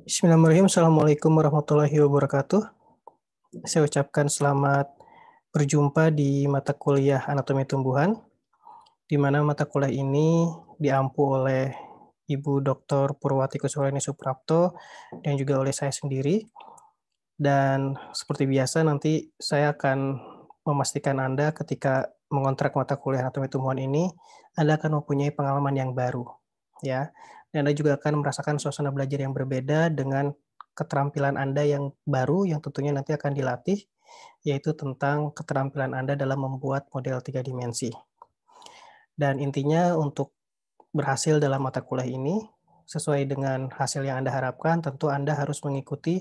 Bismillahirrahmanirrahim. Assalamualaikum warahmatullahi wabarakatuh. Saya ucapkan selamat berjumpa di mata kuliah Anatomi Tumbuhan, di mana mata kuliah ini diampu oleh Ibu Dr. Purwati Kuswarani Suprapto dan juga oleh saya sendiri. Dan seperti biasa nanti saya akan memastikan Anda ketika mengontrak mata kuliah Anatomi Tumbuhan ini, Anda akan mempunyai pengalaman yang baru, ya. Dan Anda juga akan merasakan suasana belajar yang berbeda dengan keterampilan Anda yang baru yang tentunya nanti akan dilatih, yaitu tentang keterampilan Anda dalam membuat model 3 dimensi. Dan intinya untuk berhasil dalam mata kuliah ini, sesuai dengan hasil yang Anda harapkan, tentu Anda harus mengikuti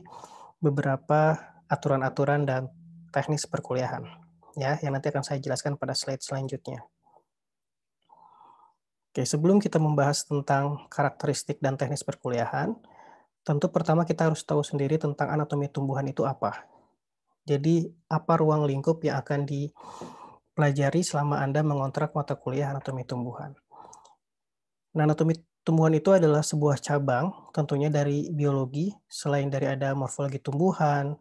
beberapa aturan-aturan dan teknis perkuliahan, ya, yang nanti akan saya jelaskan pada slide selanjutnya. Oke, sebelum kita membahas tentang karakteristik dan teknis perkuliahan, tentu pertama kita harus tahu sendiri tentang anatomi tumbuhan itu apa. Jadi, apa ruang lingkup yang akan dipelajari selama Anda mengontrak mata kuliah anatomi tumbuhan. Nah, anatomi tumbuhan itu adalah sebuah cabang tentunya dari biologi, selain dari ada morfologi tumbuhan,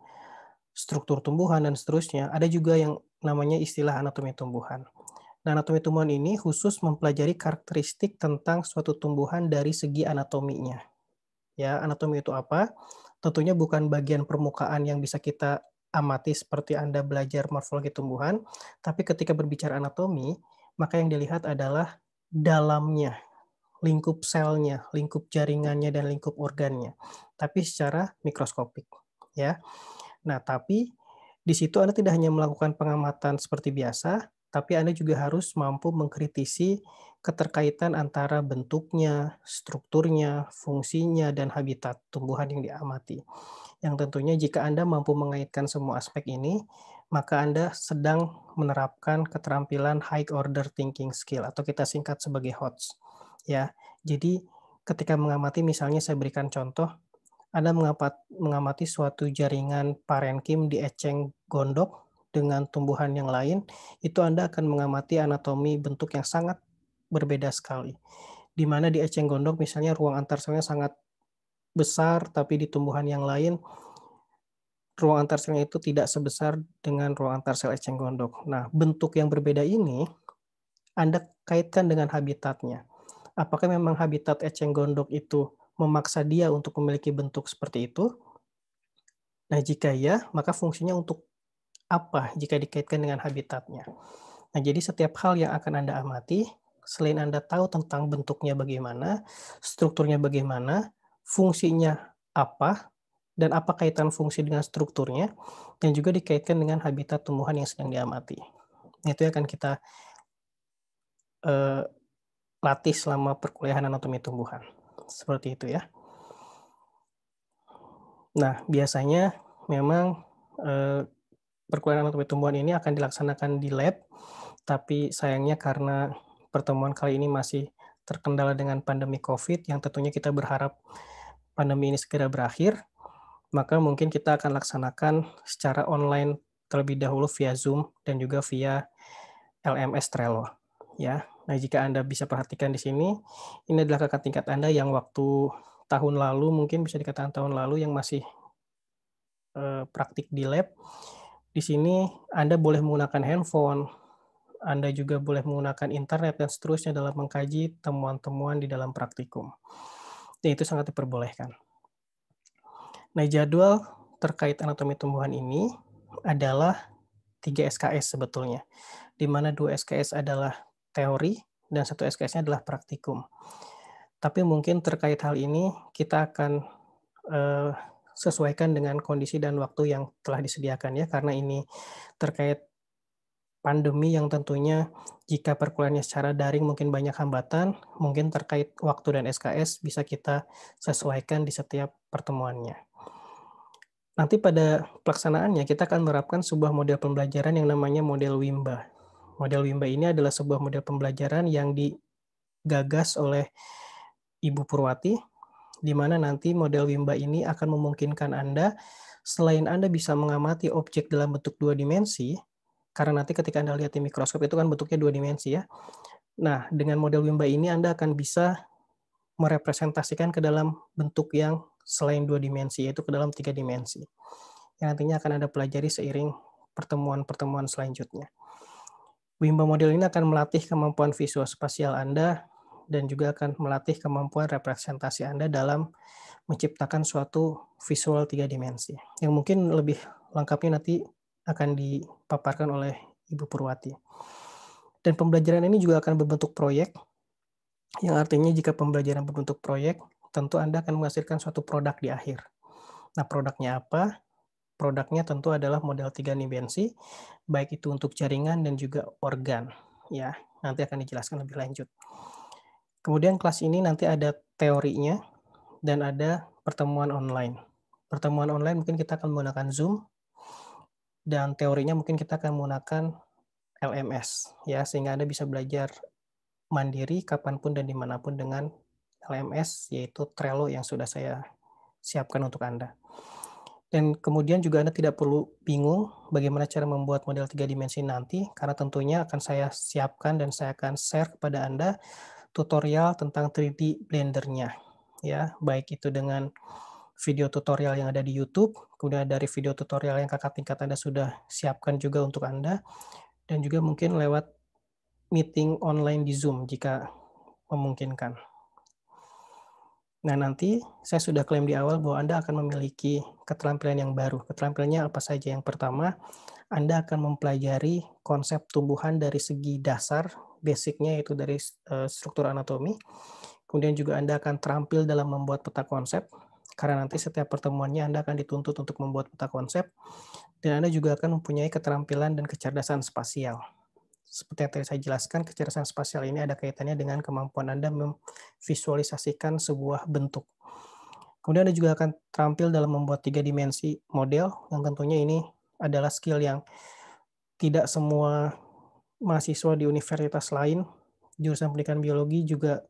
struktur tumbuhan, dan seterusnya, ada juga yang namanya istilah anatomi tumbuhan. Nah, anatomi tumbuhan ini khusus mempelajari karakteristik tentang suatu tumbuhan dari segi anatominya. Ya, anatomi itu apa? Tentunya bukan bagian permukaan yang bisa kita amati seperti Anda belajar morfologi tumbuhan, tapi ketika berbicara anatomi, maka yang dilihat adalah dalamnya, lingkup selnya, lingkup jaringannya, dan lingkup organnya, tapi secara mikroskopik, ya. Nah, tapi di situ Anda tidak hanya melakukan pengamatan seperti biasa, tapi Anda juga harus mampu mengkritisi keterkaitan antara bentuknya, strukturnya, fungsinya, dan habitat tumbuhan yang diamati. Yang tentunya jika Anda mampu mengaitkan semua aspek ini, maka Anda sedang menerapkan keterampilan high order thinking skill atau kita singkat sebagai HOTS. Ya, jadi ketika mengamati misalnya saya berikan contoh, anda mengamati suatu jaringan parenkim di eceng gondok dengan tumbuhan yang lain, itu Anda akan mengamati anatomi bentuk yang sangat berbeda sekali. Di mana di eceng gondok misalnya ruang antar selnya sangat besar, tapi di tumbuhan yang lain ruang antar selnya itu tidak sebesar dengan ruang antar sel eceng gondok. Nah, bentuk yang berbeda ini Anda kaitkan dengan habitatnya. Apakah memang habitat eceng gondok itu memaksa dia untuk memiliki bentuk seperti itu? Nah, jika ya, maka fungsinya untuk apa jika dikaitkan dengan habitatnya? Nah, jadi setiap hal yang akan Anda amati, selain Anda tahu tentang bentuknya bagaimana, strukturnya bagaimana, fungsinya apa, dan apa kaitan fungsi dengan strukturnya, dan juga dikaitkan dengan habitat tumbuhan yang sedang diamati. Itu yang akan kita eh, latih selama perkuliahan anatomi tumbuhan. Seperti itu ya. Nah, biasanya memang perkuliahan anatomi tumbuhan ini akan dilaksanakan di lab, tapi sayangnya karena pertemuan kali ini masih terkendala dengan pandemi COVID, yang tentunya kita berharap pandemi ini segera berakhir, maka mungkin kita akan laksanakan secara online terlebih dahulu via Zoom dan juga via LMS Trello. Ya, nah jika Anda bisa perhatikan di sini, ini adalah kakak tingkat Anda yang waktu tahun lalu, mungkin bisa dikatakan tahun lalu yang masih praktik di lab. Di sini Anda boleh menggunakan handphone, Anda juga boleh menggunakan internet dan seterusnya dalam mengkaji temuan-temuan di dalam praktikum. Dan itu sangat diperbolehkan. Nah, jadwal terkait anatomi tumbuhan ini adalah 3 SKS sebetulnya, di mana 2 SKS adalah teori dan 1 SKS-nya adalah praktikum. Tapi mungkin terkait hal ini kita akan sesuaikan dengan kondisi dan waktu yang telah disediakan ya, karena ini terkait pandemi yang tentunya jika perkuliahannya secara daring mungkin banyak hambatan, mungkin terkait waktu dan SKS bisa kita sesuaikan di setiap pertemuannya. Nanti pada pelaksanaannya kita akan menerapkan sebuah model pembelajaran yang namanya model WIMBA. Model WIMBA ini adalah sebuah model pembelajaran yang digagas oleh Ibu Purwati, di mana nanti model WIMBA ini akan memungkinkan Anda, selain Anda bisa mengamati objek dalam bentuk 2 dimensi, karena nanti ketika Anda lihat di mikroskop itu kan bentuknya 2 dimensi ya. Nah, dengan model WIMBA ini Anda akan bisa merepresentasikan ke dalam bentuk yang selain 2 dimensi, yaitu ke dalam 3 dimensi, yang nantinya akan Anda pelajari seiring pertemuan-pertemuan selanjutnya. Bimba model ini akan melatih kemampuan visual spasial Anda dan juga akan melatih kemampuan representasi Anda dalam menciptakan suatu visual 3 dimensi, yang mungkin lebih lengkapnya nanti akan dipaparkan oleh Ibu Purwati. Dan pembelajaran ini juga akan berbentuk proyek, yang artinya jika pembelajaran berbentuk proyek, tentu Anda akan menghasilkan suatu produk di akhir. Nah, produknya apa? Produknya tentu adalah model 3 dimensi, baik itu untuk jaringan dan juga organ, ya. Nanti akan dijelaskan lebih lanjut. Kemudian kelas ini nanti ada teorinya dan ada pertemuan online. Pertemuan online mungkin kita akan menggunakan Zoom, dan teorinya mungkin kita akan menggunakan LMS, ya, sehingga Anda bisa belajar mandiri kapanpun dan dimanapun dengan LMS, yaitu Trello yang sudah saya siapkan untuk Anda. Dan kemudian juga Anda tidak perlu bingung bagaimana cara membuat model 3 dimensi nanti, karena tentunya akan saya siapkan dan saya akan share kepada Anda tutorial tentang 3D Blender-nya, ya, baik itu dengan video tutorial yang ada di YouTube, kemudian dari video tutorial yang kakak tingkat Anda sudah siapkan juga untuk Anda, dan juga mungkin lewat meeting online di Zoom jika memungkinkan. Nah, nanti saya sudah klaim di awal bahwa Anda akan memiliki keterampilan yang baru. Keterampilannya apa saja? Yang pertama, Anda akan mempelajari konsep tumbuhan dari segi dasar, basic-nya yaitu dari struktur anatomi. Kemudian juga Anda akan terampil dalam membuat peta konsep, karena nanti setiap pertemuannya Anda akan dituntut untuk membuat peta konsep, dan Anda juga akan mempunyai keterampilan dan kecerdasan spasial. Seperti yang tadi saya jelaskan, kecerdasan spasial ini ada kaitannya dengan kemampuan Anda memvisualisasikan sebuah bentuk. Kemudian Anda juga akan terampil dalam membuat 3 dimensi model, yang tentunya ini adalah skill yang tidak semua mahasiswa di universitas lain, jurusan pendidikan biologi juga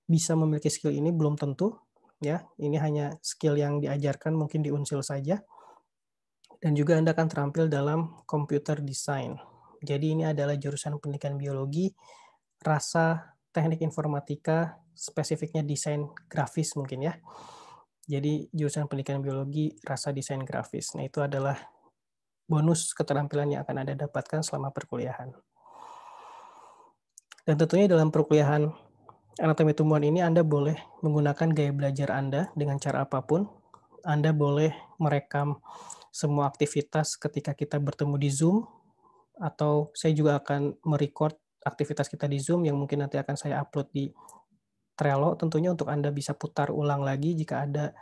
bisa memiliki skill ini, belum tentu, ya. Ini hanya skill yang diajarkan mungkin di Unsil saja. Dan juga Anda akan terampil dalam computer design. Jadi ini adalah jurusan pendidikan biologi, rasa teknik informatika, spesifiknya desain grafis mungkin ya. Jadi jurusan pendidikan biologi, rasa desain grafis. Nah, itu adalah bonus keterampilan yang akan Anda dapatkan selama perkuliahan. Dan tentunya dalam perkuliahan anatomi tumbuhan ini Anda boleh menggunakan gaya belajar Anda dengan cara apapun. Anda boleh merekam semua aktivitas ketika kita bertemu di Zoom, atau saya juga akan merecord aktivitas kita di Zoom yang mungkin nanti akan saya upload di Trello, tentunya untuk Anda bisa putar ulang lagi jika ada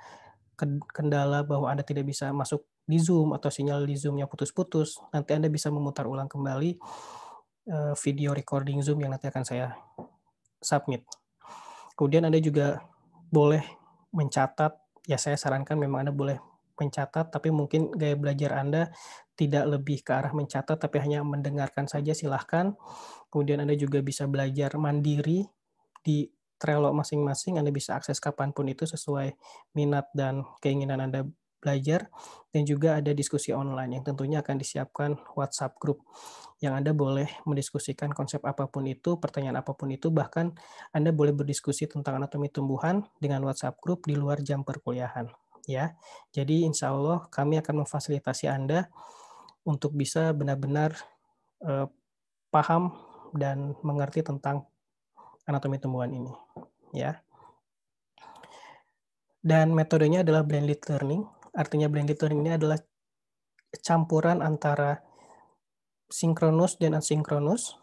kendala bahwa Anda tidak bisa masuk di Zoom atau sinyal di Zoom-nya putus-putus, nanti Anda bisa memutar ulang kembali video recording Zoom yang nanti akan saya submit. Kemudian Anda juga boleh mencatat, ya saya sarankan memang Anda boleh mencatat, tapi mungkin gaya belajar Anda tidak lebih ke arah mencatat, tapi hanya mendengarkan saja silahkan. Kemudian Anda juga bisa belajar mandiri di Trello masing-masing, Anda bisa akses kapanpun itu sesuai minat dan keinginan Anda belajar, dan juga ada diskusi online yang tentunya akan disiapkan WhatsApp group, yang Anda boleh mendiskusikan konsep apapun itu, pertanyaan apapun itu, bahkan Anda boleh berdiskusi tentang anatomi tumbuhan dengan WhatsApp group di luar jam perkuliahan, ya. Jadi insya Allah kami akan memfasilitasi Anda untuk bisa benar-benar paham dan mengerti tentang anatomi tumbuhan ini, ya. Dan metodenya adalah blended learning. Artinya blended learning ini adalah campuran antara sinkronus dan asinkronus,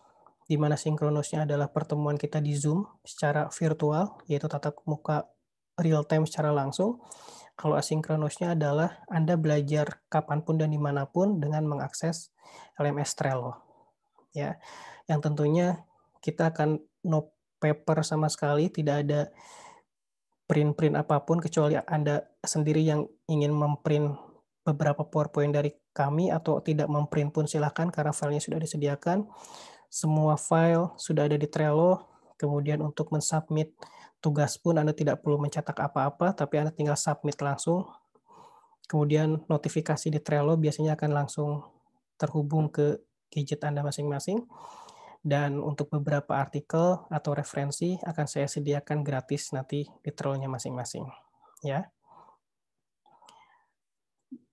di mana sinkronusnya adalah pertemuan kita di Zoom secara virtual, yaitu tatap muka real time secara langsung. Kalau asinkronusnya adalah Anda belajar kapanpun dan dimanapun dengan mengakses LMS Trello, ya. Yang tentunya kita akan no paper sama sekali, tidak ada print-print apapun kecuali Anda sendiri yang ingin memprint beberapa PowerPoint dari kami, atau tidak memprint pun silahkan karena filenya sudah disediakan. Semua file sudah ada di Trello, kemudian untuk mensubmit tugas pun Anda tidak perlu mencetak apa-apa, tapi Anda tinggal submit langsung. Kemudian notifikasi di Trello biasanya akan langsung terhubung ke gadget Anda masing-masing. Dan untuk beberapa artikel atau referensi akan saya sediakan gratis nanti di Trello-nya masing-masing, ya.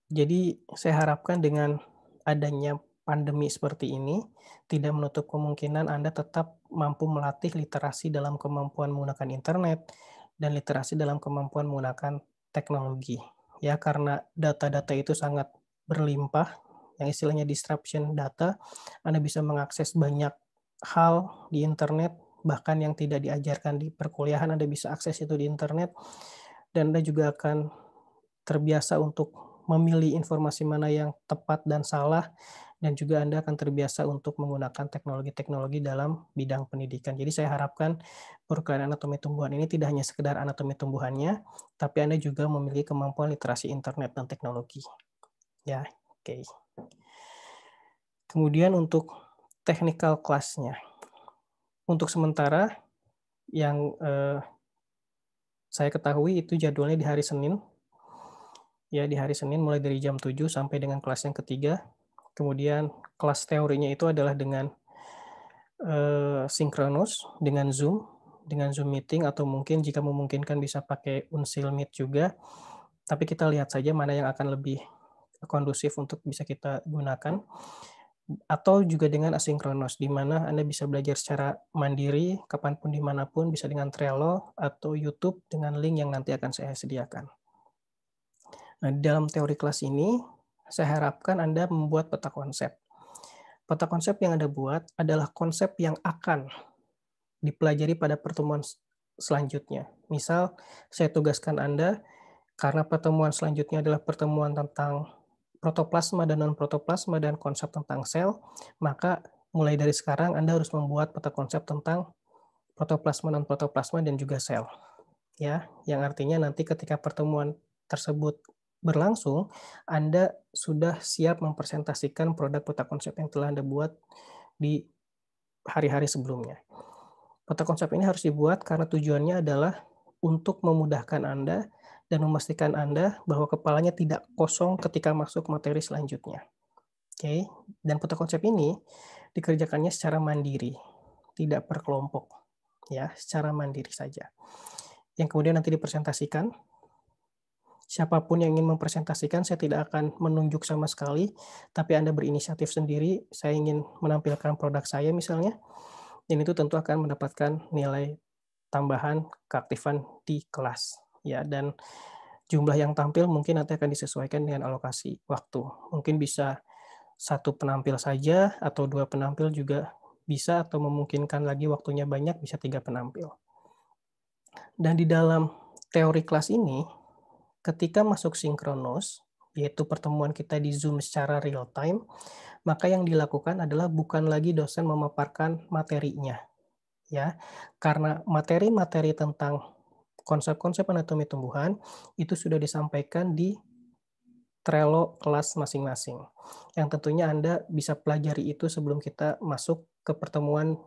Jadi saya harapkan dengan adanya pandemi seperti ini, tidak menutup kemungkinan Anda tetap mampu melatih literasi dalam kemampuan menggunakan internet, dan literasi dalam kemampuan menggunakan teknologi. Ya, karena data-data itu sangat berlimpah, yang istilahnya disruption data, Anda bisa mengakses banyak hal di internet, bahkan yang tidak diajarkan di perkuliahan Anda bisa akses itu di internet, dan Anda juga akan terbiasa untuk memilih informasi mana yang tepat dan salah, dan juga Anda akan terbiasa untuk menggunakan teknologi-teknologi dalam bidang pendidikan. Jadi saya harapkan perkuliahan anatomi tumbuhan ini tidak hanya sekedar anatomi tumbuhannya, tapi Anda juga memiliki kemampuan literasi internet dan teknologi. Ya, oke. Kemudian untuk technical class-nya. Untuk sementara yang, saya ketahui itu jadwalnya di hari Senin. Ya, di hari Senin mulai dari jam 7 sampai dengan kelas yang ketiga. Kemudian kelas teorinya itu adalah dengan, sinkronus dengan Zoom meeting atau mungkin jika memungkinkan bisa pakai Unsil Meet juga. Tapi kita lihat saja mana yang akan lebih kondusif untuk bisa kita gunakan, atau juga dengan asinkronus, di mana Anda bisa belajar secara mandiri, kapanpun, dimanapun bisa dengan Trello atau YouTube dengan link yang nanti akan saya sediakan. Nah, di dalam teori kelas ini, saya harapkan Anda membuat peta konsep. Peta konsep yang Anda buat adalah konsep yang akan dipelajari pada pertemuan selanjutnya. Misal, saya tugaskan Anda, karena pertemuan selanjutnya adalah pertemuan tentang protoplasma dan non-protoplasma dan konsep tentang sel, maka mulai dari sekarang Anda harus membuat peta konsep tentang protoplasma, non-protoplasma, dan juga sel. Ya, yang artinya nanti ketika pertemuan tersebut berlangsung, Anda sudah siap mempresentasikan produk peta konsep yang telah Anda buat di hari-hari sebelumnya. Peta konsep ini harus dibuat karena tujuannya adalah untuk memudahkan Anda dan memastikan Anda bahwa kepalanya tidak kosong ketika masuk materi selanjutnya. Oke, dan peta konsep ini dikerjakannya secara mandiri, tidak per kelompok, ya, secara mandiri saja. Yang kemudian nanti dipresentasikan. Siapapun yang ingin mempresentasikan, saya tidak akan menunjuk sama sekali, tapi Anda berinisiatif sendiri, saya ingin menampilkan produk saya misalnya, dan itu tentu akan mendapatkan nilai tambahan keaktifan di kelas. Ya, dan jumlah yang tampil mungkin nanti akan disesuaikan dengan alokasi waktu. Mungkin bisa 1 penampil saja, atau 2 penampil juga bisa, atau memungkinkan lagi waktunya banyak, bisa 3 penampil. Dan di dalam teori kelas ini, ketika masuk sinkronus, yaitu pertemuan kita di Zoom secara real time, maka yang dilakukan adalah bukan lagi dosen memaparkan materinya, ya. Karena materi-materi tentang konsep-konsep anatomi tumbuhan itu sudah disampaikan di Trello kelas masing-masing, yang tentunya Anda bisa pelajari itu sebelum kita masuk ke pertemuan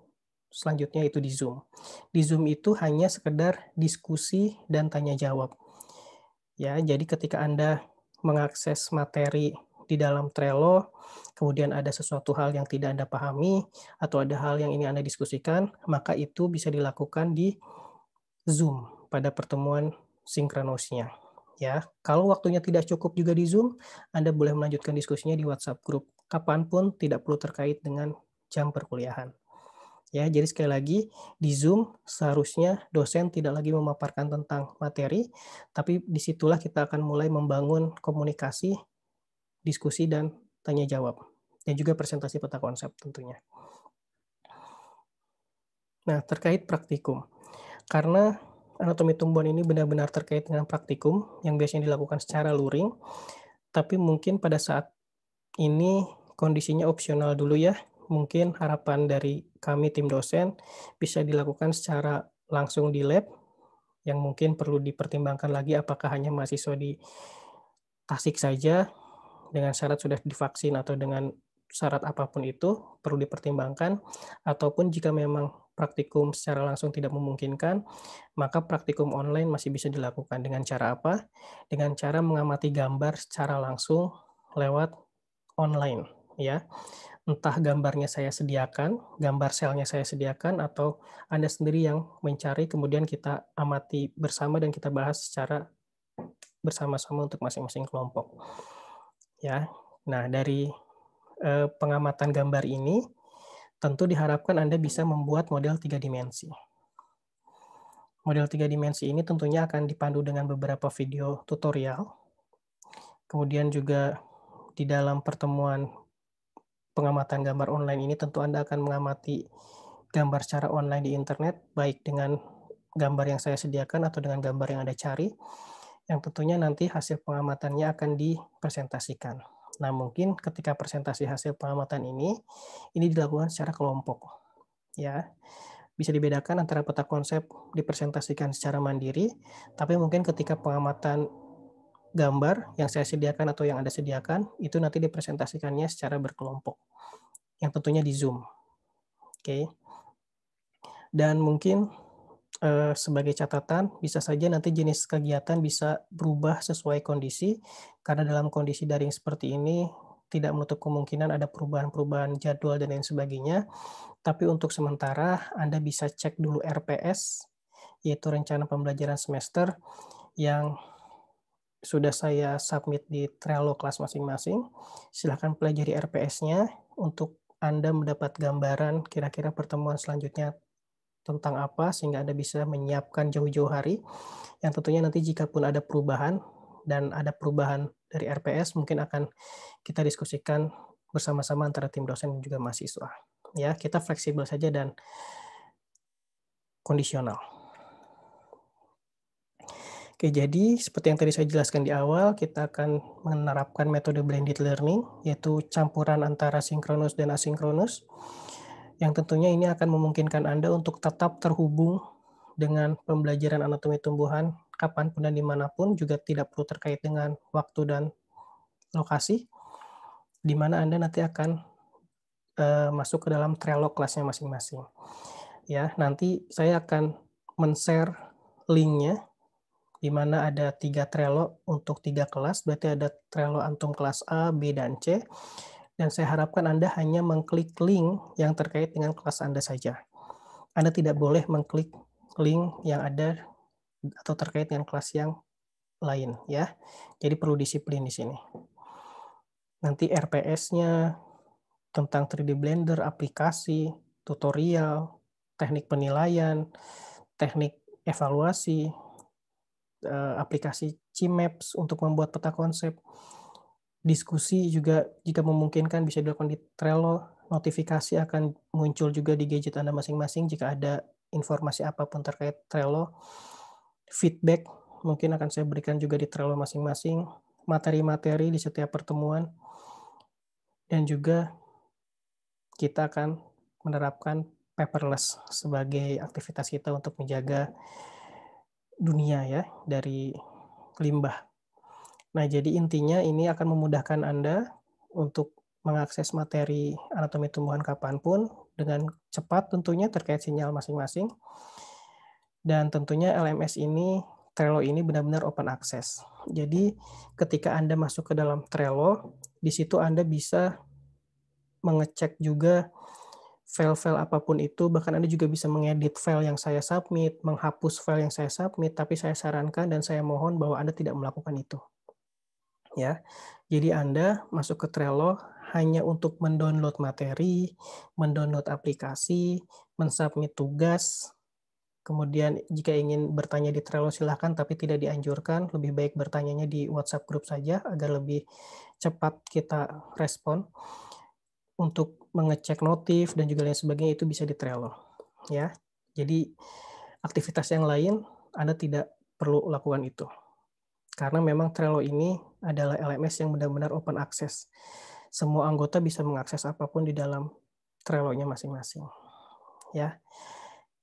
selanjutnya, itu di Zoom. Di Zoom itu hanya sekedar diskusi dan tanya jawab. Ya, jadi ketika Anda mengakses materi di dalam Trello, kemudian ada sesuatu hal yang tidak Anda pahami, atau ada hal yang ingin Anda diskusikan, maka itu bisa dilakukan di Zoom pada pertemuan sinkronusnya. Ya, kalau waktunya tidak cukup juga di Zoom, Anda boleh melanjutkan diskusinya di WhatsApp group, kapanpun, tidak perlu terkait dengan jam perkuliahan. Ya, jadi sekali lagi, di Zoom seharusnya dosen tidak lagi memaparkan tentang materi, tapi disitulah kita akan mulai membangun komunikasi, diskusi, dan tanya jawab, dan juga presentasi peta konsep tentunya. Nah, terkait praktikum. Karena anatomi tumbuhan ini benar-benar terkait dengan praktikum yang biasanya dilakukan secara luring, tapi mungkin pada saat ini kondisinya opsional dulu ya. Mungkin harapan dari kami tim dosen bisa dilakukan secara langsung di lab, yang mungkin perlu dipertimbangkan lagi apakah hanya mahasiswa di Tasik saja dengan syarat sudah divaksin atau dengan syarat apapun itu perlu dipertimbangkan, ataupun jika memang praktikum secara langsung tidak memungkinkan, maka praktikum online masih bisa dilakukan. Dengan cara apa? Dengan cara mengamati gambar secara langsung lewat online, ya. Entah gambarnya saya sediakan, gambar selnya saya sediakan, atau Anda sendiri yang mencari, kemudian kita amati bersama dan kita bahas secara bersama-sama untuk masing-masing kelompok. ya. Nah, dari pengamatan gambar ini tentu diharapkan Anda bisa membuat model 3 dimensi. Model 3 dimensi ini tentunya akan dipandu dengan beberapa video tutorial. Kemudian juga di dalam pertemuan pengamatan gambar online ini tentu Anda akan mengamati gambar secara online di internet, baik dengan gambar yang saya sediakan atau dengan gambar yang Anda cari, yang tentunya nanti hasil pengamatannya akan dipresentasikan. Nah, mungkin ketika presentasi hasil pengamatan ini dilakukan secara kelompok, ya. Bisa dibedakan antara peta konsep dipresentasikan secara mandiri, tapi mungkin ketika pengamatan gambar yang saya sediakan atau yang Anda sediakan, itu nanti dipresentasikannya secara berkelompok, yang tentunya di Zoom, oke. Dan mungkin, sebagai catatan, bisa saja nanti jenis kegiatan bisa berubah sesuai kondisi, karena dalam kondisi daring seperti ini, tidak menutup kemungkinan ada perubahan-perubahan jadwal dan lain sebagainya. Tapi untuk sementara, Anda bisa cek dulu RPS, yaitu rencana pembelajaran semester, yang sudah saya submit di Trello kelas masing-masing. Silahkan pelajari RPS-nya untuk Anda mendapat gambaran kira-kira pertemuan selanjutnya tentang apa, sehingga Anda bisa menyiapkan jauh-jauh hari, yang tentunya nanti jikapun ada perubahan dan ada perubahan dari RPS, mungkin akan kita diskusikan bersama-sama antara tim dosen dan juga mahasiswa. Ya, kita fleksibel saja dan kondisional. Oke, jadi seperti yang tadi saya jelaskan di awal, kita akan menerapkan metode blended learning, yaitu campuran antara sinkronus dan asinkronus, yang tentunya ini akan memungkinkan Anda untuk tetap terhubung dengan pembelajaran anatomi tumbuhan kapanpun dan dimanapun, juga tidak perlu terkait dengan waktu dan lokasi, di mana Anda nanti akan masuk ke dalam Trello kelasnya masing-masing. Ya, nanti saya akan men-share link-nya, di mana ada 3 Trello untuk 3 kelas, berarti ada Trello antum kelas A, B, dan C, dan saya harapkan Anda hanya mengklik link yang terkait dengan kelas Anda saja. Anda tidak boleh mengklik link yang ada atau terkait dengan kelas yang lain, ya. Jadi perlu disiplin di sini. Nanti RPS-nya, tentang 3D Blender, aplikasi, tutorial, teknik penilaian, teknik evaluasi, aplikasi Gmaps untuk membuat peta konsep, diskusi juga jika memungkinkan bisa dilakukan di Trello, notifikasi akan muncul juga di gadget Anda masing-masing jika ada informasi apapun terkait Trello, feedback mungkin akan saya berikan juga di Trello masing-masing, materi-materi di setiap pertemuan, dan juga kita akan menerapkan paperless sebagai aktivitas kita untuk menjaga dunia ya dari limbah. Nah, jadi intinya ini akan memudahkan Anda untuk mengakses materi anatomi tumbuhan kapanpun dengan cepat tentunya terkait sinyal masing-masing. Dan tentunya LMS ini, Trello ini benar-benar open access. Jadi ketika Anda masuk ke dalam Trello, di situ Anda bisa mengecek juga file-file apapun itu, bahkan Anda juga bisa mengedit file yang saya submit, menghapus file yang saya submit, tapi saya sarankan dan saya mohon bahwa Anda tidak melakukan itu. Ya. Jadi Anda masuk ke Trello hanya untuk mendownload materi, mendownload aplikasi, mensubmit tugas, kemudian jika ingin bertanya di Trello silahkan, tapi tidak dianjurkan, lebih baik bertanyanya di WhatsApp group saja agar lebih cepat kita respon. Untuk mengecek notif dan juga lain sebagainya itu bisa di Trello, ya. Jadi aktivitas yang lain Anda tidak perlu lakukan itu. Karena memang Trello ini adalah LMS yang benar-benar open access. Semua anggota bisa mengakses apapun di dalam Trello-nya masing-masing, ya.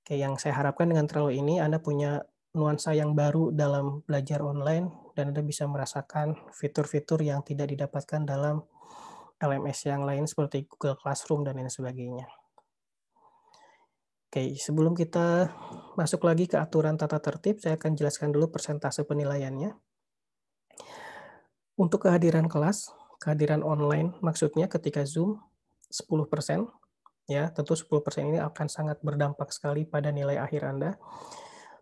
Oke, yang saya harapkan dengan Trello ini Anda punya nuansa yang baru dalam belajar online dan Anda bisa merasakan fitur-fitur yang tidak didapatkan dalam LMS yang lain seperti Google Classroom dan lain sebagainya. Oke, sebelum kita masuk lagi ke aturan tata tertib, saya akan jelaskan dulu persentase penilaiannya. Untuk kehadiran kelas, kehadiran online maksudnya ketika Zoom 10%, ya, tentu 10% ini akan sangat berdampak sekali pada nilai akhir Anda.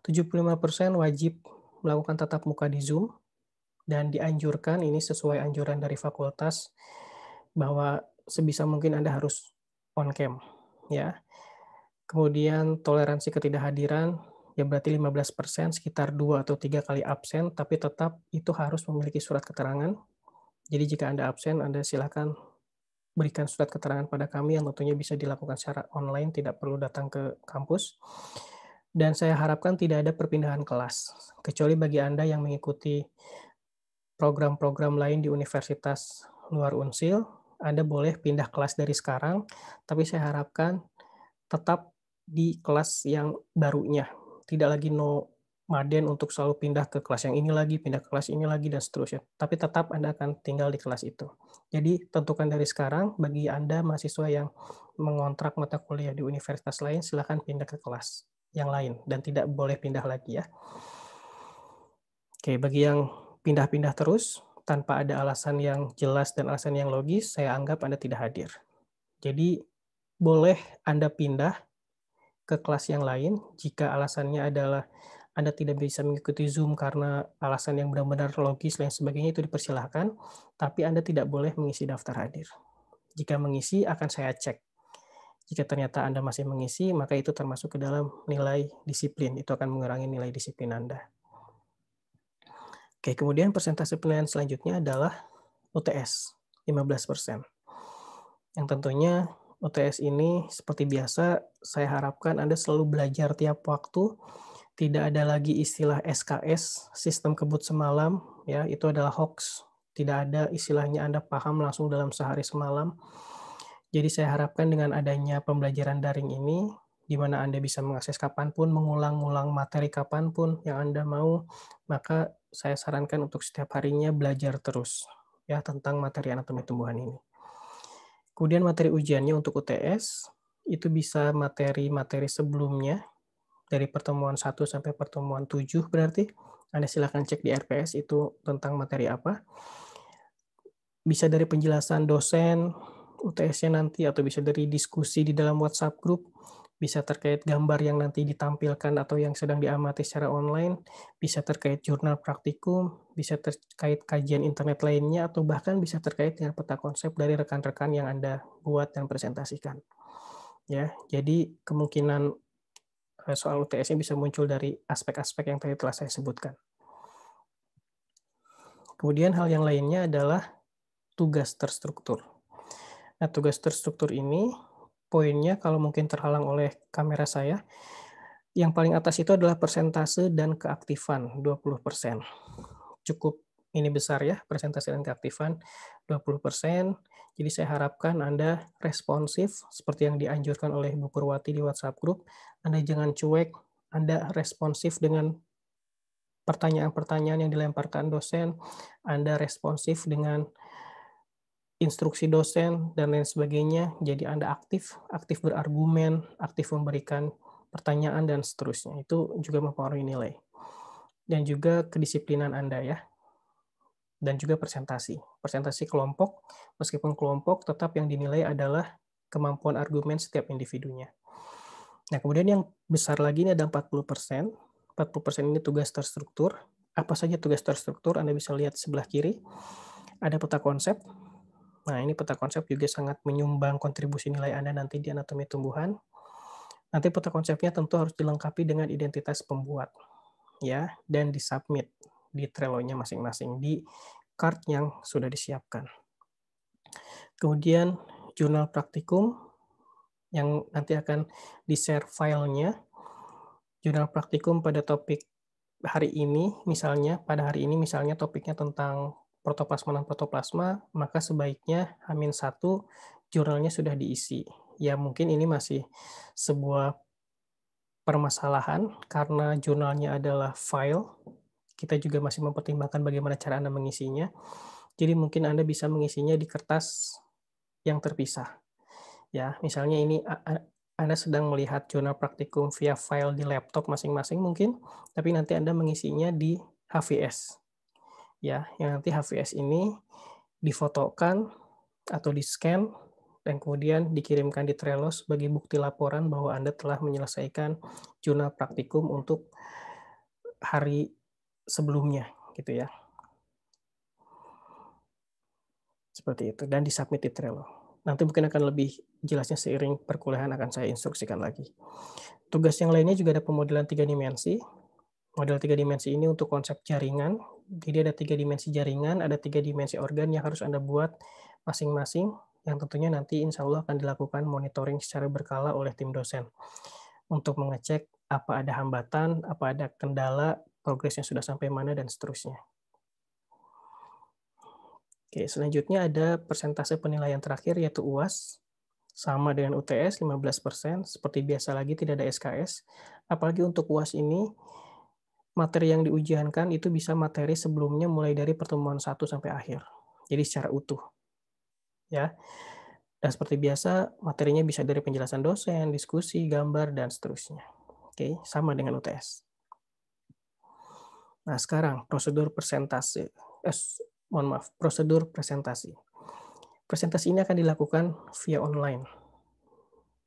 75% wajib melakukan tatap muka di Zoom, dan dianjurkan, ini sesuai anjuran dari fakultas, bahwa sebisa mungkin Anda harus on cam, ya. Kemudian toleransi ketidakhadiran, ya berarti 15%, sekitar 2 atau 3 kali absen, tapi tetap itu harus memiliki surat keterangan. Jadi jika Anda absen, Anda silakan berikan surat keterangan pada kami yang tentunya bisa dilakukan secara online, tidak perlu datang ke kampus. Dan saya harapkan tidak ada perpindahan kelas, kecuali bagi Anda yang mengikuti program-program lain di universitas luar Unsil, Anda boleh pindah kelas dari sekarang, tapi saya harapkan tetap di kelas yang barunya, tidak lagi nomaden untuk selalu pindah ke kelas yang ini lagi, pindah ke kelas ini lagi, dan seterusnya. Tapi tetap Anda akan tinggal di kelas itu. Jadi tentukan dari sekarang, bagi Anda mahasiswa yang mengontrak mata kuliah di universitas lain, silakan pindah ke kelas yang lain, dan tidak boleh pindah lagi ya. Oke, bagi yang pindah-pindah terus, tanpa ada alasan yang jelas dan alasan yang logis, saya anggap Anda tidak hadir. Jadi, boleh Anda pindah ke kelas yang lain jika alasannya adalah Anda tidak bisa mengikuti Zoom karena alasan yang benar-benar logis dan sebagainya, itu dipersilahkan, tapi Anda tidak boleh mengisi daftar hadir. Jika mengisi, akan saya cek. Jika ternyata Anda masih mengisi, maka itu termasuk ke dalam nilai disiplin, itu akan mengurangi nilai disiplin Anda. Oke, kemudian persentase penilaian selanjutnya adalah UTS, 15%. Yang tentunya UTS ini seperti biasa, saya harapkan Anda selalu belajar tiap waktu, tidak ada lagi istilah SKS, sistem kebut semalam, ya, itu adalah hoax. Tidak ada istilahnya Anda paham langsung dalam sehari semalam. Jadi saya harapkan dengan adanya pembelajaran daring ini, di mana Anda bisa mengakses kapanpun, mengulang-ulang materi kapanpun yang Anda mau, maka saya sarankan untuk setiap harinya belajar terus, ya, tentang materi anatomi tumbuhan ini. Kemudian materi ujiannya untuk UTS, itu bisa materi-materi sebelumnya, dari pertemuan 1 sampai pertemuan 7 berarti. Anda silakan cek di RPS itu tentang materi apa. Bisa dari penjelasan dosen, UTS-nya nanti, atau bisa dari diskusi di dalam WhatsApp group, bisa terkait gambar yang nanti ditampilkan atau yang sedang diamati secara online, bisa terkait jurnal praktikum, bisa terkait kajian internet lainnya, atau bahkan bisa terkait dengan peta konsep dari rekan-rekan yang Anda buat dan presentasikan. Ya, jadi kemungkinan soal UTS-nya bisa muncul dari aspek-aspek yang tadi telah saya sebutkan. Kemudian hal yang lainnya adalah tugas terstruktur. Nah, tugas terstruktur ini, poinnya kalau mungkin terhalang oleh kamera saya, yang paling atas itu adalah persentase dan keaktifan, 20%. Cukup ini besar ya, persentase dan keaktifan, 20%. Jadi saya harapkan Anda responsif, seperti yang dianjurkan oleh Bu Purwati di WhatsApp group. Anda jangan cuek, Anda responsif dengan pertanyaan-pertanyaan yang dilemparkan dosen, Anda responsif dengan instruksi dosen, dan lain sebagainya. Jadi Anda aktif, aktif berargumen, aktif memberikan pertanyaan, dan seterusnya. Itu juga mempengaruhi nilai. Dan juga kedisiplinan Anda ya, dan juga presentasi. Presentasi kelompok, meskipun kelompok, tetap yang dinilai adalah kemampuan argumen setiap individunya. Nah, kemudian yang besar lagi ini ada 40%. 40% ini tugas terstruktur. Apa saja tugas terstruktur? Anda bisa lihat sebelah kiri. Ada peta konsep. Nah, ini peta konsep juga sangat menyumbang kontribusi nilai Anda nanti di anatomi tumbuhan. Nanti peta konsepnya tentu harus dilengkapi dengan identitas pembuat, ya, dan disubmit di Trello-nya masing-masing, di card yang sudah disiapkan. Kemudian jurnal praktikum yang nanti akan di-share filenya. Jurnal praktikum pada topik hari ini, pada hari ini misalnya topiknya tentang protoplasma dan protoplasma, maka sebaiknya H-1 jurnalnya sudah diisi. Ya mungkin ini masih sebuah permasalahan karena jurnalnya adalah file, kita juga masih mempertimbangkan bagaimana cara Anda mengisinya. Jadi mungkin Anda bisa mengisinya di kertas yang terpisah. Ya, misalnya ini Anda sedang melihat jurnal praktikum via file di laptop masing-masing mungkin, tapi nanti Anda mengisinya di HVS. Ya, yang nanti HVS ini difotokan atau di-scan dan kemudian dikirimkan di Trello sebagai bukti laporan bahwa Anda telah menyelesaikan jurnal praktikum untuk hari sebelumnya, gitu ya. Seperti itu, dan di-submit di Trello. Nanti mungkin akan lebih jelasnya seiring perkuliahan akan saya instruksikan lagi. Tugas yang lainnya juga ada pemodelan 3 dimensi. Model 3 dimensi ini untuk konsep jaringan. Jadi ada 3 dimensi jaringan, ada 3 dimensi organ yang harus Anda buat masing-masing, yang tentunya nanti insya Allah akan dilakukan monitoring secara berkala oleh tim dosen untuk mengecek apa ada hambatan, apa ada kendala, progresnya sudah sampai mana, dan seterusnya. Oke, selanjutnya ada persentase penilaian terakhir yaitu UAS, sama dengan UTS 15%, seperti biasa lagi tidak ada SKS. Apalagi untuk UAS ini, materi yang diujiankan itu bisa materi sebelumnya mulai dari pertemuan 1 sampai akhir. Jadi secara utuh, ya. Dan seperti biasa, materinya bisa dari penjelasan dosen, diskusi, gambar, dan seterusnya. Oke, sama dengan UTS. Nah, sekarang prosedur prosedur presentasi. Presentasi ini akan dilakukan via online.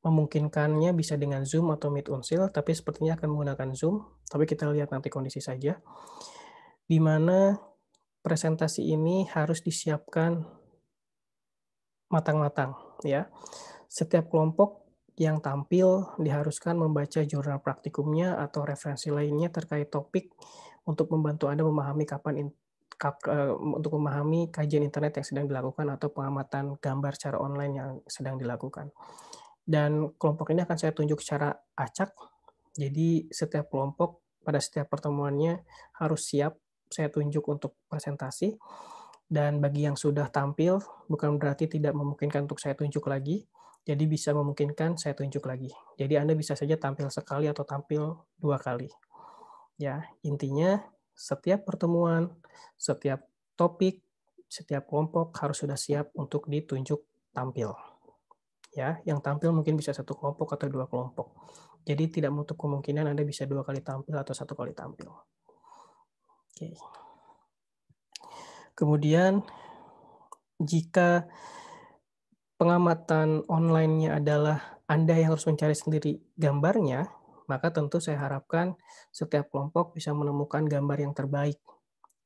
Memungkinkannya bisa dengan Zoom atau Meet Unsil, tapi sepertinya akan menggunakan Zoom, tapi kita lihat nanti kondisi saja. Di mana presentasi ini harus disiapkan matang-matang, ya. Setiap kelompok yang tampil diharuskan membaca jurnal praktikumnya atau referensi lainnya terkait topik untuk membantu Anda memahami untuk memahami kajian internet yang sedang dilakukan atau pengamatan gambar secara online yang sedang dilakukan. Dan kelompok ini akan saya tunjuk secara acak, jadi setiap kelompok pada setiap pertemuannya harus siap saya tunjuk untuk presentasi, dan bagi yang sudah tampil bukan berarti tidak memungkinkan untuk saya tunjuk lagi, jadi bisa memungkinkan saya tunjuk lagi. Jadi Anda bisa saja tampil sekali atau tampil 2 kali. Ya, intinya setiap pertemuan, setiap topik, setiap kelompok harus sudah siap untuk ditunjuk tampil. Ya, yang tampil mungkin bisa 1 kelompok atau 2 kelompok. Jadi tidak menutup kemungkinan Anda bisa 2 kali tampil atau 1 kali tampil. Oke. Kemudian jika pengamatan online-nya adalah Anda yang harus mencari sendiri gambarnya, maka tentu saya harapkan setiap kelompok bisa menemukan gambar yang terbaik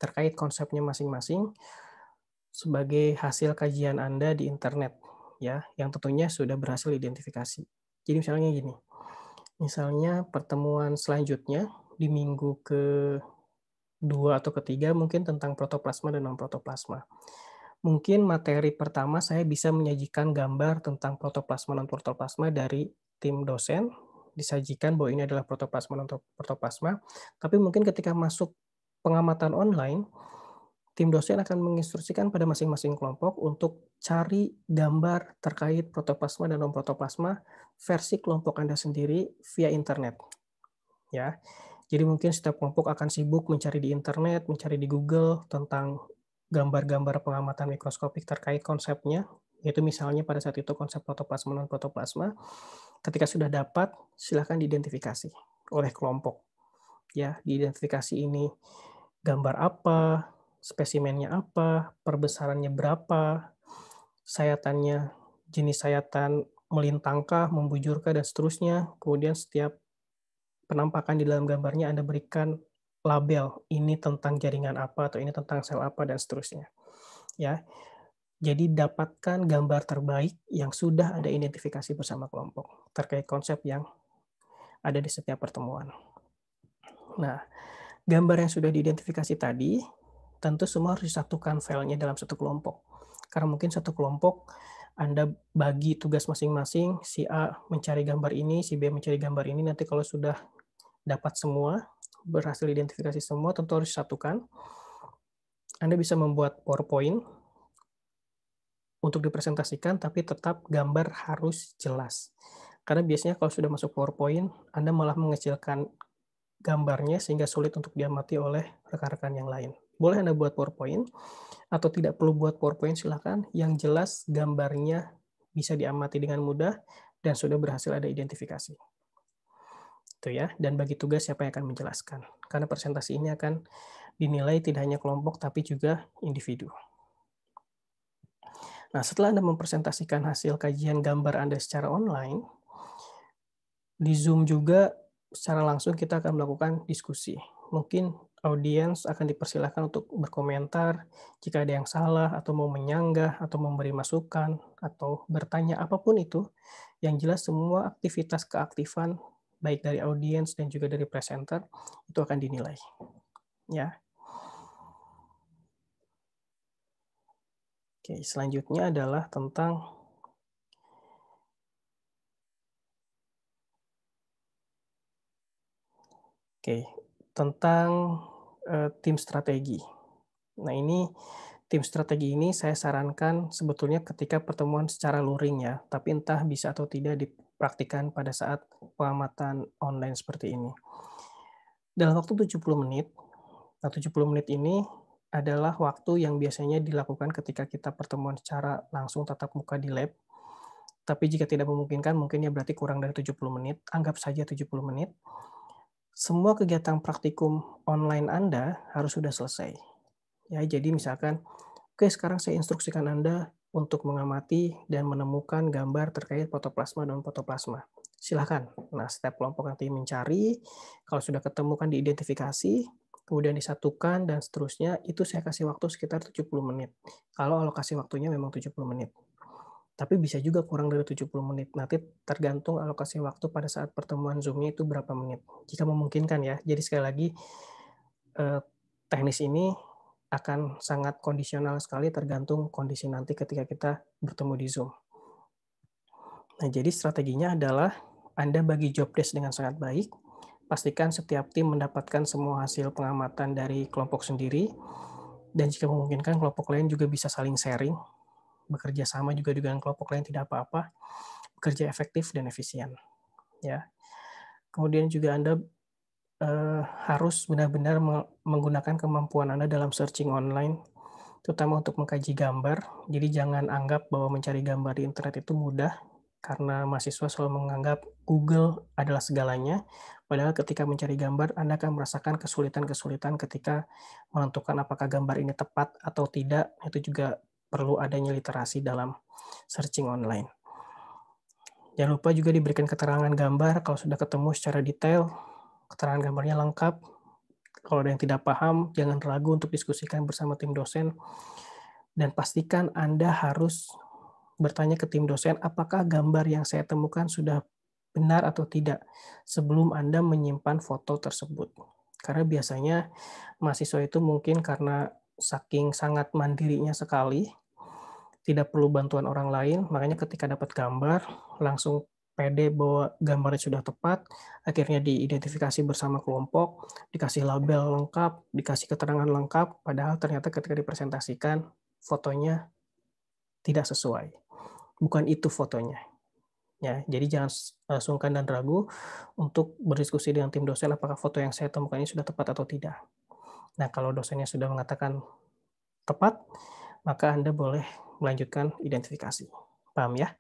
terkait konsepnya masing-masing sebagai hasil kajian Anda di internet, ya, yang tentunya sudah berhasil identifikasi. Jadi misalnya gini, misalnya pertemuan selanjutnya di minggu ke-2 atau ke-3 mungkin tentang protoplasma dan non-protoplasma. Mungkin materi pertama saya bisa menyajikan gambar tentang protoplasma non-protoplasma dari tim dosen, disajikan bahwa ini adalah protoplasma non-protoplasma, tapi mungkin ketika masuk pengamatan online, tim dosen akan menginstruksikan pada masing-masing kelompok untuk cari gambar terkait protoplasma dan non-protoplasma versi kelompok Anda sendiri via internet, ya. Jadi mungkin setiap kelompok akan sibuk mencari di internet, mencari di Google tentang gambar-gambar pengamatan mikroskopik terkait konsepnya, yaitu misalnya pada saat itu konsep protoplasma non-protoplasma. Ketika sudah dapat, silakan diidentifikasi oleh kelompok. Ya, diidentifikasi ini gambar apa, spesimennya apa, perbesarannya berapa, sayatannya jenis sayatan melintangkah, membujurkah, dan seterusnya. Kemudian setiap penampakan di dalam gambarnya Anda berikan label, ini tentang jaringan apa, atau ini tentang sel apa, dan seterusnya. Ya, jadi dapatkan gambar terbaik yang sudah Anda identifikasi bersama kelompok terkait konsep yang ada di setiap pertemuan. Nah, gambar yang sudah diidentifikasi tadi, tentu semua harus disatukan filenya dalam satu kelompok. Karena mungkin satu kelompok Anda bagi tugas masing-masing, si A mencari gambar ini, si B mencari gambar ini, nanti kalau sudah dapat semua, berhasil identifikasi semua, tentu harus disatukan. Anda bisa membuat PowerPoint untuk dipresentasikan, tapi tetap gambar harus jelas. Karena biasanya kalau sudah masuk PowerPoint, Anda malah mengecilkan gambarnya sehingga sulit untuk diamati oleh rekan-rekan yang lain. Boleh Anda buat PowerPoint, atau tidak perlu buat PowerPoint silakan, yang jelas gambarnya bisa diamati dengan mudah dan sudah berhasil ada identifikasi. Itu ya, dan bagi tugas siapa yang akan menjelaskan. Karena presentasi ini akan dinilai tidak hanya kelompok tapi juga individu. Nah, setelah Anda mempresentasikan hasil kajian gambar Anda secara online, di Zoom juga secara langsung kita akan melakukan diskusi. Mungkin Audiens akan dipersilahkan untuk berkomentar jika ada yang salah atau mau menyanggah atau memberi masukan atau bertanya apapun itu, yang jelas semua aktivitas keaktifan baik dari audiens dan juga dari presenter itu akan dinilai, ya. Oke, selanjutnya adalah tentang oke, tentang, tim strategi. Nah ini, tim strategi ini saya sarankan sebetulnya ketika pertemuan secara luring ya, tapi entah bisa atau tidak dipraktikkan pada saat pengamatan online seperti ini. Dalam waktu 70 menit, nah 70 menit ini adalah waktu yang biasanya dilakukan ketika kita pertemuan secara langsung tatap muka di lab, tapi jika tidak memungkinkan mungkin ya berarti kurang dari 70 menit, anggap saja 70 menit. Semua kegiatan praktikum online Anda harus sudah selesai. Ya, jadi misalkan, oke sekarang saya instruksikan Anda untuk mengamati dan menemukan gambar terkait protoplasma dan fotoplasma. Silahkan. Nah, setiap kelompok nanti mencari, kalau sudah ketemu kan diidentifikasi, kemudian disatukan dan seterusnya, itu saya kasih waktu sekitar 70 menit. Kalau alokasi waktunya memang 70 menit. Tapi bisa juga kurang dari 70 menit. Nanti tergantung alokasi waktu pada saat pertemuan Zoom-nya itu berapa menit. Jika memungkinkan ya. Jadi sekali lagi, eee, teknis ini akan sangat kondisional sekali tergantung kondisi nanti ketika kita bertemu di Zoom. Nah, jadi strateginya adalah Anda bagi job desk dengan sangat baik, pastikan setiap tim mendapatkan semua hasil pengamatan dari kelompok sendiri, dan jika memungkinkan kelompok lain juga bisa saling sharing, bekerja sama juga dengan kelompok lain tidak apa-apa, bekerja efektif dan efisien, ya. Kemudian juga Anda, harus benar-benar menggunakan kemampuan Anda dalam searching online, terutama untuk mengkaji gambar. Jadi jangan anggap bahwa mencari gambar di internet itu mudah, karena mahasiswa selalu menganggap Google adalah segalanya, padahal ketika mencari gambar Anda akan merasakan kesulitan-kesulitan ketika menentukan apakah gambar ini tepat atau tidak, itu juga perlu adanya literasi dalam searching online. Jangan lupa juga diberikan keterangan gambar kalau sudah ketemu secara detail, keterangan gambarnya lengkap. Kalau ada yang tidak paham, jangan ragu untuk diskusikan bersama tim dosen, dan pastikan Anda harus bertanya ke tim dosen, apakah gambar yang saya temukan sudah benar atau tidak, sebelum Anda menyimpan foto tersebut. Karena biasanya mahasiswa itu mungkin karena saking sangat mandirinya sekali, tidak perlu bantuan orang lain, makanya ketika dapat gambar, langsung pede bahwa gambarnya sudah tepat, akhirnya diidentifikasi bersama kelompok, dikasih label lengkap, dikasih keterangan lengkap, padahal ternyata ketika dipresentasikan, fotonya tidak sesuai. Bukan itu fotonya, ya. Jadi jangan sungkan dan ragu untuk berdiskusi dengan tim dosen apakah foto yang saya temukan ini sudah tepat atau tidak. Nah, kalau dosennya sudah mengatakan tepat, maka Anda boleh melanjutkan identifikasi. Paham ya?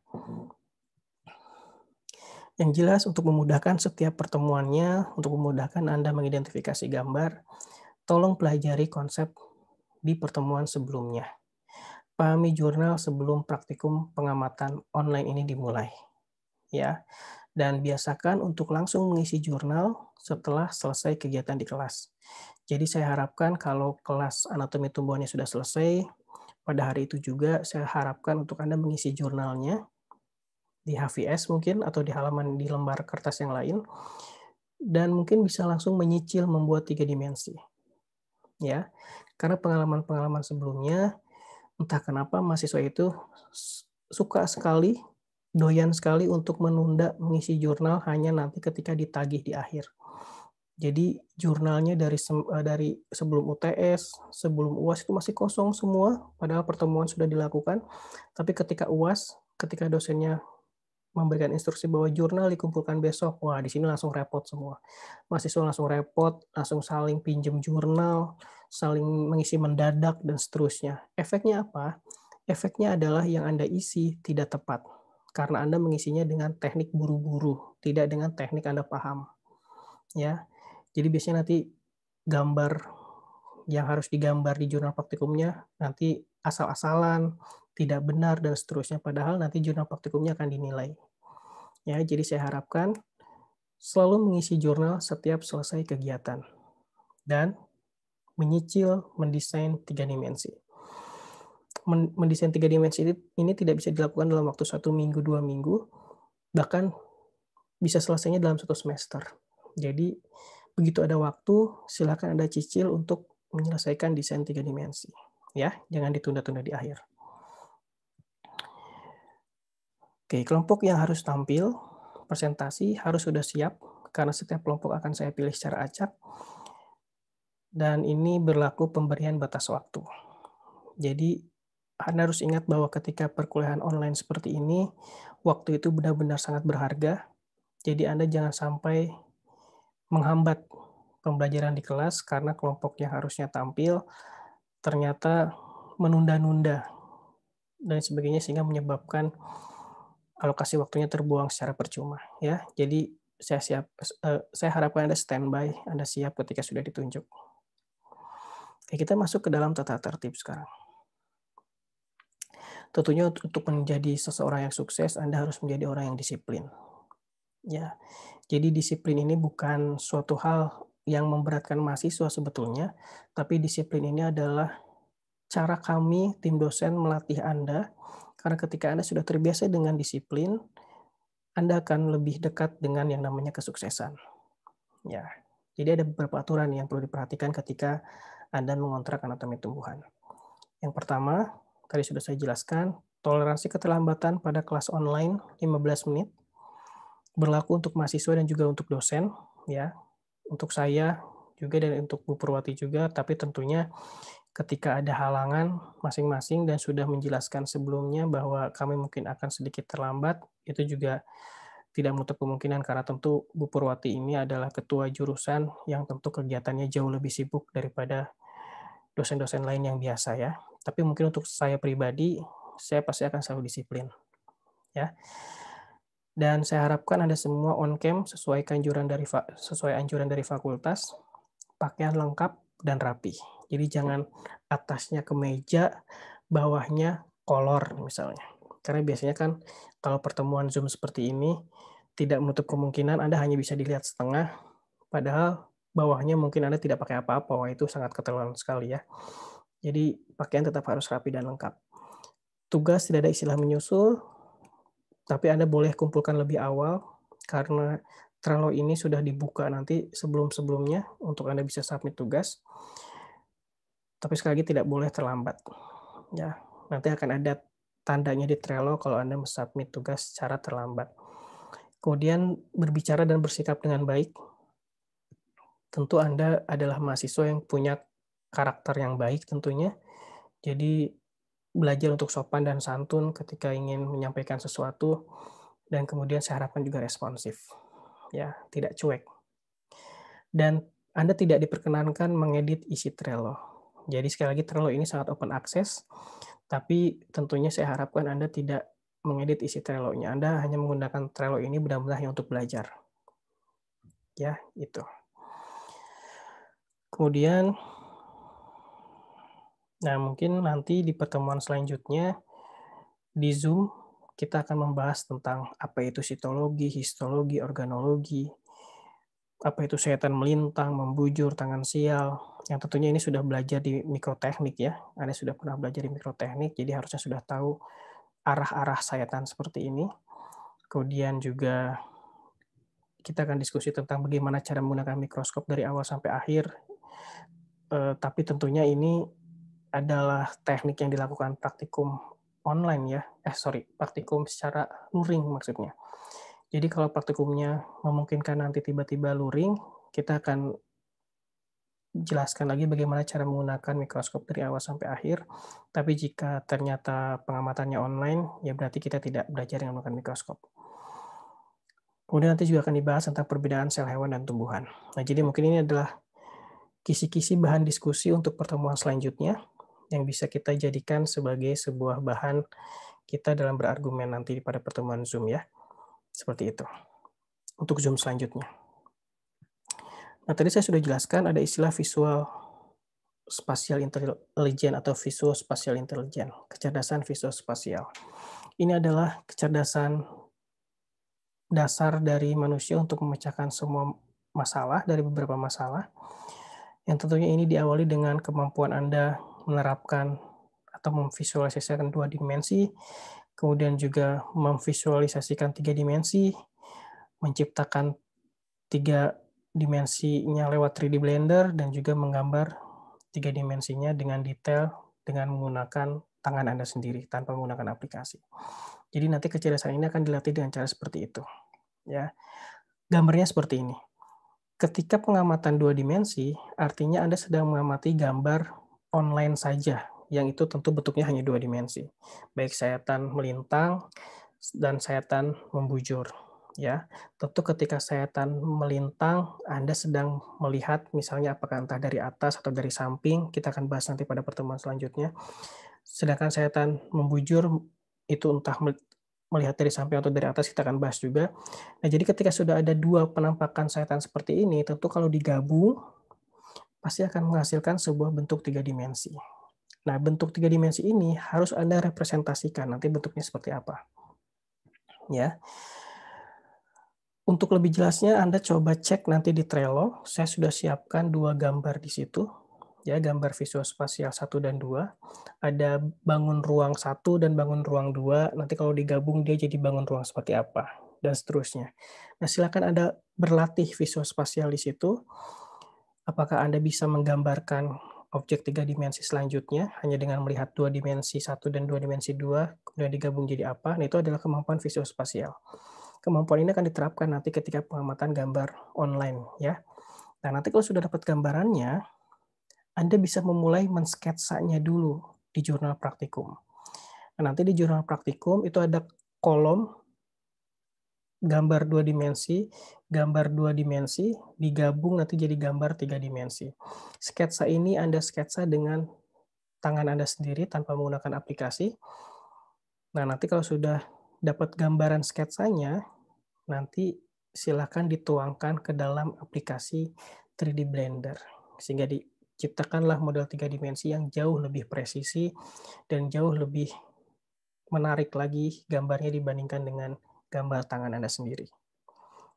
Yang jelas untuk memudahkan setiap pertemuannya, untuk memudahkan Anda mengidentifikasi gambar, tolong pelajari konsep di pertemuan sebelumnya. Pahami jurnal sebelum praktikum pengamatan online ini dimulai, ya. Dan biasakan untuk langsung mengisi jurnal setelah selesai kegiatan di kelas. Jadi saya harapkan kalau kelas anatomi tumbuhannya sudah selesai, pada hari itu juga saya harapkan untuk Anda mengisi jurnalnya di HVS mungkin atau di lembar kertas yang lain, dan mungkin bisa langsung menyicil membuat 3 dimensi, ya. Karena pengalaman-pengalaman sebelumnya, entah kenapa mahasiswa itu suka sekali, doyan sekali untuk menunda mengisi jurnal hanya nanti ketika ditagih di akhir. Jadi jurnalnya dari sebelum UTS, sebelum UAS itu masih kosong semua, padahal pertemuan sudah dilakukan, tapi ketika UAS, ketika dosennya memberikan instruksi bahwa jurnal dikumpulkan besok, wah di sini langsung repot semua. Mahasiswa langsung repot, langsung saling pinjam jurnal, saling mengisi mendadak, dan seterusnya. Efeknya apa? Efeknya adalah yang Anda isi tidak tepat, karena Anda mengisinya dengan teknik buru-buru, tidak dengan teknik Anda paham, ya. Jadi biasanya nanti gambar yang harus digambar di jurnal praktikumnya nanti asal-asalan, tidak benar, dan seterusnya, padahal nanti jurnal praktikumnya akan dinilai. Ya, jadi saya harapkan selalu mengisi jurnal setiap selesai kegiatan. Dan menyicil, mendesain 3 dimensi. Mendesain 3 dimensi ini tidak bisa dilakukan dalam waktu 1 minggu, 2 minggu, bahkan bisa selesainya dalam 1 semester. Jadi, begitu ada waktu, silakan Anda cicil untuk menyelesaikan desain 3 dimensi, ya, jangan ditunda-tunda di akhir. Oke, kelompok yang harus tampil, presentasi harus sudah siap, karena setiap kelompok akan saya pilih secara acak, dan ini berlaku pemberian batas waktu. Jadi, Anda harus ingat bahwa ketika perkuliahan online seperti ini, waktu itu benar-benar sangat berharga, jadi Anda jangan sampai menghambat pembelajaran di kelas karena kelompok yang harusnya tampil ternyata menunda-nunda dan sebagainya sehingga menyebabkan alokasi waktunya terbuang secara percuma ya. Jadi saya harapkan Anda standby, Anda siap ketika sudah ditunjuk. Oke, kita masuk ke dalam tata tertib sekarang. Tentunya untuk menjadi seseorang yang sukses, Anda harus menjadi orang yang disiplin. Ya, jadi disiplin ini bukan suatu hal yang memberatkan mahasiswa sebetulnya, tapi disiplin ini adalah cara kami, tim dosen, melatih Anda, karena ketika Anda sudah terbiasa dengan disiplin, Anda akan lebih dekat dengan yang namanya kesuksesan. Ya, jadi ada beberapa aturan yang perlu diperhatikan ketika Anda mengontrak anatomi tumbuhan. Yang pertama, tadi sudah saya jelaskan, toleransi keterlambatan pada kelas online 15 menit, berlaku untuk mahasiswa dan juga untuk dosen, ya. Untuk saya juga dan untuk Bu Purwati juga, tapi tentunya ketika ada halangan masing-masing dan sudah menjelaskan sebelumnya bahwa kami mungkin akan sedikit terlambat, itu juga tidak menutup kemungkinan karena tentu Bu Purwati ini adalah ketua jurusan yang tentu kegiatannya jauh lebih sibuk daripada dosen-dosen lain yang biasa ya. Tapi mungkin untuk saya pribadi, saya pasti akan selalu disiplin, ya. Dan saya harapkan Anda semua on cam sesuai anjuran dari fakultas, pakaian lengkap dan rapi. Jadi jangan atasnya kemeja, bawahnya kolor misalnya. Karena biasanya kan kalau pertemuan Zoom seperti ini, tidak menutup kemungkinan Anda hanya bisa dilihat setengah, padahal bawahnya mungkin Anda tidak pakai apa-apa. Wah, itu sangat keterlaluan sekali ya. Jadi pakaian tetap harus rapi dan lengkap. Tugas tidak ada istilah menyusul, tapi Anda boleh kumpulkan lebih awal, karena Trello ini sudah dibuka nanti sebelum-sebelumnya untuk Anda bisa submit tugas. Tapi sekali lagi tidak boleh terlambat. Ya, nanti akan ada tandanya di Trello kalau Anda submit tugas secara terlambat. Kemudian berbicara dan bersikap dengan baik. Tentu Anda adalah mahasiswa yang punya karakter yang baik tentunya. Jadi belajar untuk sopan dan santun ketika ingin menyampaikan sesuatu, dan kemudian saya harapkan juga responsif, ya, tidak cuek. Dan Anda tidak diperkenankan mengedit isi Trello. Jadi sekali lagi Trello ini sangat open access, tapi tentunya saya harapkan Anda tidak mengedit isi Trello-nya. Anda hanya menggunakan Trello ini benar-benar hanya untuk belajar. Ya, itu. Kemudian, nah mungkin nanti di pertemuan selanjutnya, di Zoom, kita akan membahas tentang apa itu sitologi, histologi, organologi, apa itu setan melintang, membujur, tangan sial, yang tentunya ini sudah belajar di mikroteknik ya. Anda sudah pernah belajar di mikroteknik, jadi harusnya sudah tahu arah-arah sayatan seperti ini. Kemudian juga kita akan diskusi tentang bagaimana cara menggunakan mikroskop dari awal sampai akhir. Tapi tentunya ini adalah teknik yang dilakukan praktikum online ya. Praktikum secara luring maksudnya. Jadi kalau praktikumnya memungkinkan nanti tiba-tiba luring, kita akan jelaskan lagi bagaimana cara menggunakan mikroskop dari awal sampai akhir. Tapi jika ternyata pengamatannya online, ya berarti kita tidak belajar dengan menggunakan mikroskop. Kemudian nanti juga akan dibahas tentang perbedaan sel hewan dan tumbuhan. Nah, jadi mungkin ini adalah kisi-kisi bahan diskusi untuk pertemuan selanjutnya yang bisa kita jadikan sebagai sebuah bahan kita dalam berargumen nanti pada pertemuan Zoom ya. Seperti itu. Untuk Zoom selanjutnya. Nah, tadi saya sudah jelaskan ada istilah visual spatial intelligence atau visual spatial intelligence, kecerdasan visual spasial. Ini adalah kecerdasan dasar dari manusia untuk memecahkan semua masalah, dari beberapa masalah. Yang tentunya ini diawali dengan kemampuan Anda menerapkan atau memvisualisasikan 2 dimensi, kemudian juga memvisualisasikan 3 dimensi, menciptakan 3 dimensinya lewat 3D Blender, dan juga menggambar 3 dimensinya dengan detail dengan menggunakan tangan Anda sendiri tanpa menggunakan aplikasi. Jadi nanti kecerdasan ini akan dilatih dengan cara seperti itu, ya. Gambarnya seperti ini. Ketika pengamatan 2 dimensi, artinya Anda sedang mengamati gambar online saja, yang itu tentu bentuknya hanya 2 dimensi, baik sayatan melintang dan sayatan membujur, ya. Tentu ketika sayatan melintang, Anda sedang melihat misalnya apakah entah dari atas atau dari samping, kita akan bahas nanti pada pertemuan selanjutnya. Sedangkan sayatan membujur itu entah melihat dari samping atau dari atas, kita akan bahas juga. Nah, jadi ketika sudah ada 2 penampakan sayatan seperti ini, tentu kalau digabung, pasti akan menghasilkan sebuah bentuk 3 dimensi. Nah, bentuk 3 dimensi ini harus Anda representasikan, nanti bentuknya seperti apa, ya. Untuk lebih jelasnya Anda coba cek nanti di Trello, saya sudah siapkan 2 gambar di situ, ya, gambar visual spasial 1 dan 2. Ada bangun ruang 1 dan bangun ruang 2, nanti kalau digabung dia jadi bangun ruang seperti apa, dan seterusnya. Nah, silakan Anda berlatih visual spasial di situ. Apakah Anda bisa menggambarkan objek 3 dimensi selanjutnya hanya dengan melihat 2 dimensi 1 dan 2 dimensi 2, kemudian digabung jadi apa? Nah, itu adalah kemampuan visual spasial. Kemampuan ini akan diterapkan nanti ketika pengamatan gambar online, ya. Nah, nanti kalau sudah dapat gambarannya, Anda bisa memulai mensketsanya dulu di jurnal praktikum. Nah, nanti di jurnal praktikum itu ada kolom gambar 2 dimensi, gambar 2 dimensi, digabung nanti jadi gambar 3 dimensi. Sketsa ini Anda sketsa dengan tangan Anda sendiri tanpa menggunakan aplikasi. Nah, nanti kalau sudah dapat gambaran sketsanya, nanti silakan dituangkan ke dalam aplikasi 3D Blender, sehingga diciptakanlah model 3 dimensi yang jauh lebih presisi dan jauh lebih menarik lagi gambarnya dibandingkan dengan gambar tangan Anda sendiri,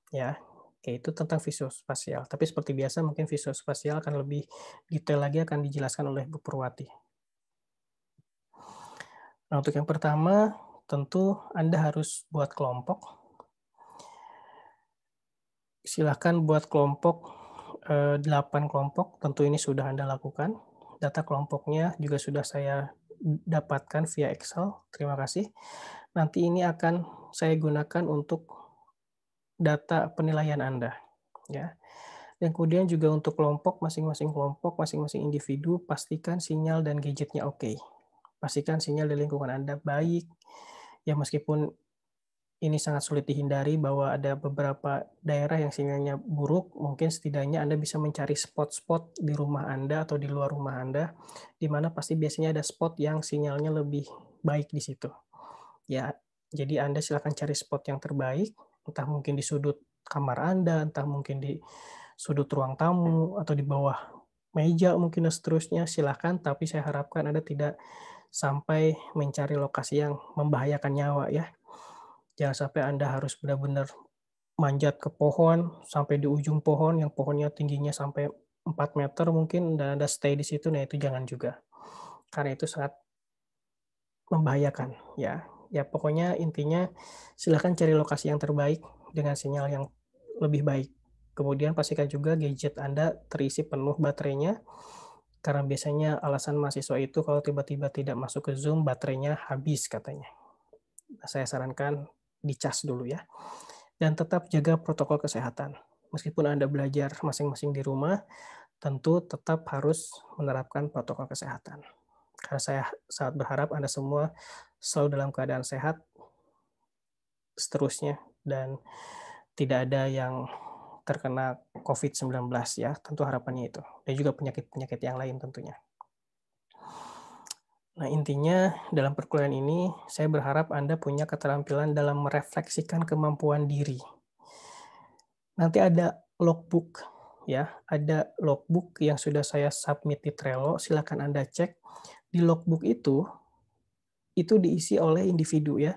ya. Oke, itu tentang visual spasial, tapi seperti biasa mungkin visual spasial akan lebih detail lagi akan dijelaskan oleh Bu Purwati. Nah, untuk yang pertama, tentu Anda harus buat kelompok. Silahkan buat kelompok, 8 kelompok, tentu ini sudah Anda lakukan. Data kelompoknya juga sudah saya dapatkan via Excel, terima kasih. Nanti ini akan saya gunakan untuk data penilaian Anda, ya. Dan kemudian juga untuk kelompok, masing-masing individu, pastikan sinyal dan gadgetnya oke. Pastikan sinyal di lingkungan Anda baik, ya meskipun ini sangat sulit dihindari bahwa ada beberapa daerah yang sinyalnya buruk, mungkin setidaknya Anda bisa mencari spot-spot di rumah Anda atau di luar rumah Anda, di mana pasti biasanya ada spot yang sinyalnya lebih baik di situ. Ya, jadi Anda silakan cari spot yang terbaik, entah mungkin di sudut kamar Anda, entah mungkin di sudut ruang tamu, atau di bawah meja mungkin dan seterusnya, silakan, tapi saya harapkan Anda tidak sampai mencari lokasi yang membahayakan nyawa ya. Jangan sampai Anda harus benar-benar manjat ke pohon, sampai di ujung pohon, yang pohonnya tingginya sampai 4 meter mungkin, dan Anda stay di situ, nah itu jangan juga. Karena itu sangat membahayakan, ya. Ya pokoknya intinya silakan cari lokasi yang terbaik dengan sinyal yang lebih baik. Kemudian pastikan juga gadget Anda terisi penuh baterainya, karena biasanya alasan mahasiswa itu kalau tiba-tiba tidak masuk ke Zoom, baterainya habis katanya. Nah, saya sarankan dicas dulu ya. Dan tetap jaga protokol kesehatan. Meskipun Anda belajar masing-masing di rumah, tentu tetap harus menerapkan protokol kesehatan. Karena saya sangat berharap Anda semua selalu dalam keadaan sehat seterusnya dan tidak ada yang terkena COVID-19 ya, tentu harapannya itu. Dan juga penyakit-penyakit yang lain tentunya. Nah, intinya dalam perkuliahan ini saya berharap Anda punya keterampilan dalam merefleksikan kemampuan diri. Nanti ada logbook ya, ada logbook yang sudah saya submit di Trello, silakan Anda cek. Di logbook itu diisi oleh individu ya.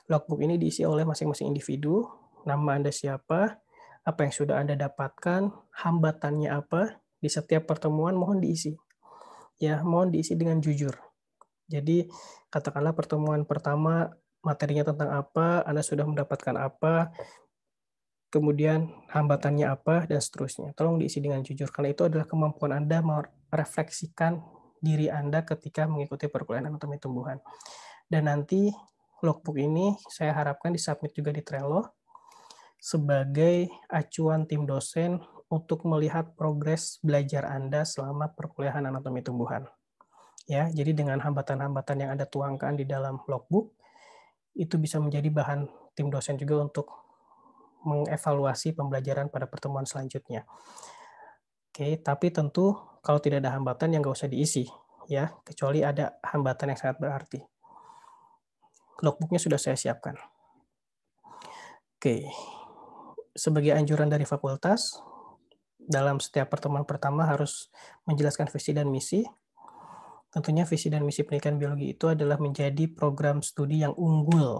Logbook ini diisi oleh masing-masing individu, nama Anda siapa, apa yang sudah Anda dapatkan, hambatannya apa, Di setiap pertemuan mohon diisi. Ya, mohon diisi dengan jujur. Jadi, katakanlah pertemuan pertama materinya tentang apa, Anda sudah mendapatkan apa, kemudian hambatannya apa, dan seterusnya. Tolong diisi dengan jujur, karena itu adalah kemampuan Anda merefleksikan diri Anda ketika mengikuti perkuliahan anatomi tumbuhan. Dan nanti logbook ini saya harapkan disubmit juga di Trello sebagai acuan tim dosen untuk melihat progres belajar Anda selama perkuliahan anatomi tumbuhan. Ya, jadi dengan hambatan-hambatan yang Anda tuangkan di dalam logbook, itu bisa menjadi bahan tim dosen juga untuk mengevaluasi pembelajaran pada pertemuan selanjutnya. Oke, tapi tentu kalau tidak ada hambatan yang nggak usah diisi, ya, kecuali ada hambatan yang sangat berarti. Logbooknya sudah saya siapkan. Oke, sebagai anjuran dari fakultas, dalam setiap pertemuan pertama harus menjelaskan visi dan misi. Tentunya visi dan misi pendidikan biologi itu adalah menjadi program studi yang unggul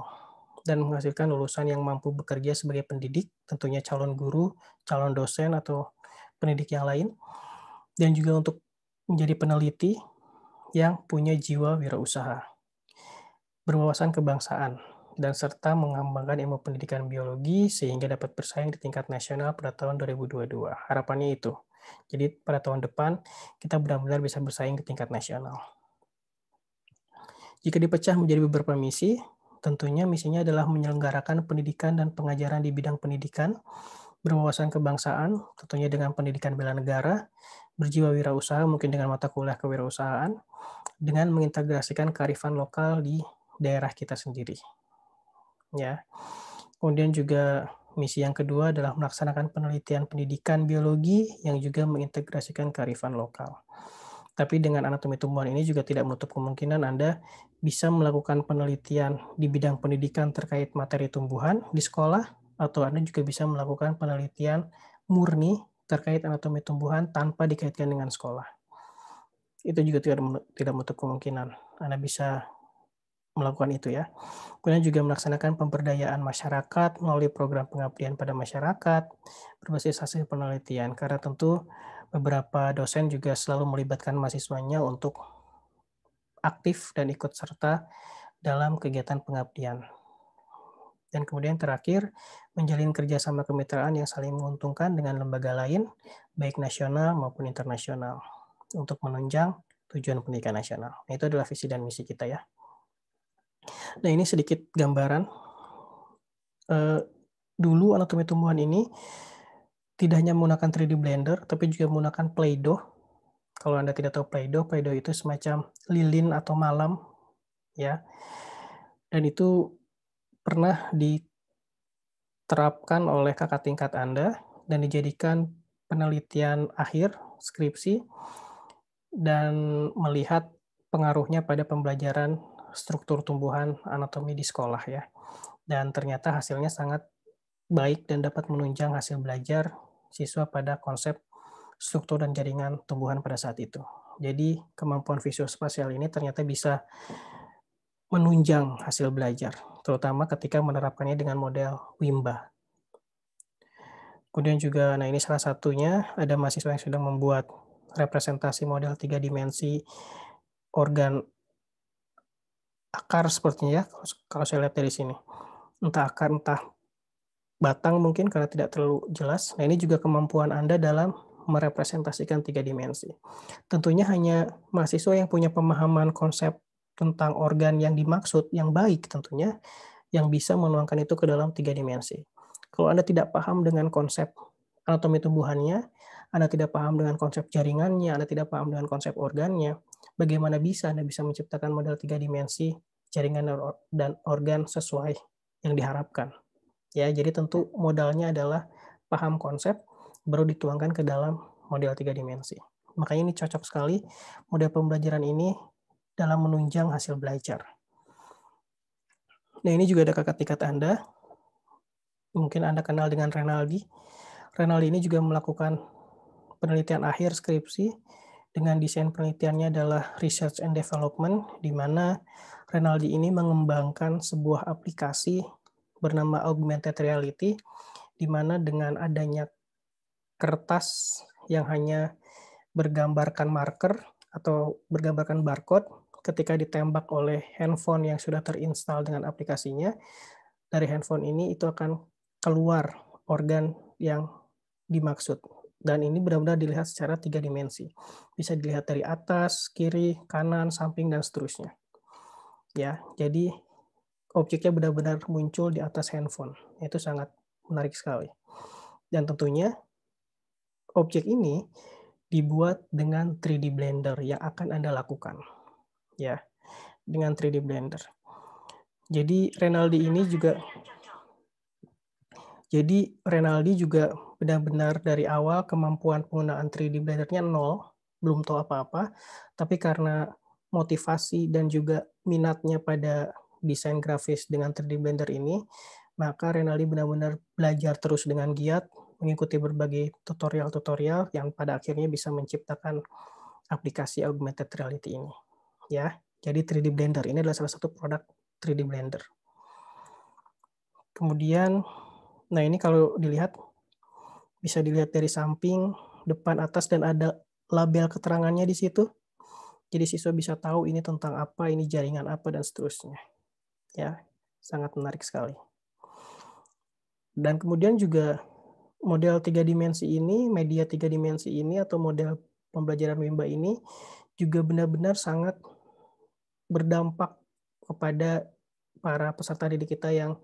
dan menghasilkan lulusan yang mampu bekerja sebagai pendidik, tentunya calon guru, calon dosen, atau pendidik yang lain, dan juga untuk menjadi peneliti yang punya jiwa wirausaha, berwawasan kebangsaan, dan serta mengembangkan ilmu pendidikan biologi sehingga dapat bersaing di tingkat nasional pada tahun 2022. Harapannya itu. Jadi pada tahun depan kita benar-benar bisa bersaing di tingkat nasional. Jika dipecah menjadi beberapa misi, tentunya misinya adalah menyelenggarakan pendidikan dan pengajaran di bidang pendidikan, berwawasan kebangsaan, tentunya dengan pendidikan bela negara, berjiwa wirausaha mungkin dengan mata kuliah kewirausahaan, dengan mengintegrasikan kearifan lokal di daerah kita sendiri. Ya. Kemudian juga misi yang kedua adalah melaksanakan penelitian pendidikan biologi yang juga mengintegrasikan kearifan lokal. Tapi dengan anatomi tumbuhan ini juga tidak menutup kemungkinan Anda bisa melakukan penelitian di bidang pendidikan terkait materi tumbuhan di sekolah, atau Anda juga bisa melakukan penelitian murni terkait anatomi tumbuhan tanpa dikaitkan dengan sekolah. Itu juga tidak menutup kemungkinan Anda bisa melakukan itu ya. Kemudian juga melaksanakan pemberdayaan masyarakat melalui program pengabdian pada masyarakat berbasis hasil penelitian, karena tentu beberapa dosen juga selalu melibatkan mahasiswanya untuk aktif dan ikut serta dalam kegiatan pengabdian. Dan kemudian terakhir, menjalin kerjasama kemitraan yang saling menguntungkan dengan lembaga lain, baik nasional maupun internasional, untuk menunjang tujuan pendidikan nasional. Nah, itu adalah visi dan misi kita ya. Nah, ini sedikit gambaran. Dulu anatomi tumbuhan ini tidak hanya menggunakan 3D Blender, tapi juga menggunakan Play-Doh. Kalau Anda tidak tahu Play-Doh, Play-Doh itu semacam lilin atau malam, ya. Dan itu pernah diterapkan oleh kakak tingkat Anda dan dijadikan penelitian akhir skripsi dan melihat pengaruhnya pada pembelajaran struktur tumbuhan anatomi di sekolah ya. Dan ternyata hasilnya sangat baik dan dapat menunjang hasil belajar siswa pada konsep struktur dan jaringan tumbuhan pada saat itu. Jadi kemampuan visuospasial ini ternyata bisa menunjang hasil belajar, terutama ketika menerapkannya dengan model WIMBA. Kemudian juga, nah ini salah satunya, ada mahasiswa yang sudah membuat representasi model 3 dimensi organ akar sepertinya ya, kalau saya lihat dari sini. Entah akar, entah batang mungkin karena tidak terlalu jelas. Nah ini juga kemampuan Anda dalam merepresentasikan 3 dimensi. Tentunya hanya mahasiswa yang punya pemahaman konsep tentang organ yang dimaksud, yang baik tentunya, yang bisa menuangkan itu ke dalam 3 dimensi. Kalau Anda tidak paham dengan konsep anatomi tumbuhannya, Anda tidak paham dengan konsep jaringannya, Anda tidak paham dengan konsep organnya, bagaimana bisa Anda bisa menciptakan model 3 dimensi jaringan dan organ sesuai yang diharapkan. Ya, jadi tentu modalnya adalah paham konsep, baru dituangkan ke dalam model 3 dimensi. Makanya ini cocok sekali model pembelajaran ini dalam menunjang hasil belajar. Nah, ini juga ada kakak tingkat Anda. Mungkin Anda kenal dengan Renaldi. Renaldi ini juga melakukan penelitian akhir skripsi dengan desain penelitiannya adalah research and development, di mana Renaldi ini mengembangkan sebuah aplikasi bernama augmented reality, di mana dengan adanya kertas yang hanya bergambarkan marker atau bergambarkan barcode ketika ditembak oleh handphone yang sudah terinstall dengan aplikasinya. Dari handphone ini itu akan keluar organ yang dimaksud. Dan ini benar-benar dilihat secara 3 dimensi. Bisa dilihat dari atas, kiri, kanan, samping, dan seterusnya. Ya, jadi objeknya benar-benar muncul di atas handphone. Itu sangat menarik sekali. Dan tentunya objek ini dibuat dengan 3D Blender yang akan Anda lakukan. Ya, dengan 3D Blender. Jadi Renaldi juga benar-benar dari awal kemampuan penggunaan 3D Blender-nya nol, belum tahu apa-apa, tapi karena motivasi dan juga minatnya pada desain grafis dengan 3D Blender ini, maka Renaldi benar-benar belajar terus dengan giat, mengikuti berbagai tutorial-tutorial yang pada akhirnya bisa menciptakan aplikasi augmented reality ini. Ya, jadi 3D Blender ini adalah salah satu produk 3D Blender. Kemudian, nah ini kalau dilihat, bisa dilihat dari samping, depan, atas, dan ada label keterangannya di situ. Jadi siswa bisa tahu ini tentang apa, ini jaringan apa, dan seterusnya. Ya, sangat menarik sekali. Dan kemudian juga model 3 dimensi ini, media 3 dimensi ini, atau model pembelajaran Wimba ini juga benar-benar sangat berdampak kepada para peserta didik kita yang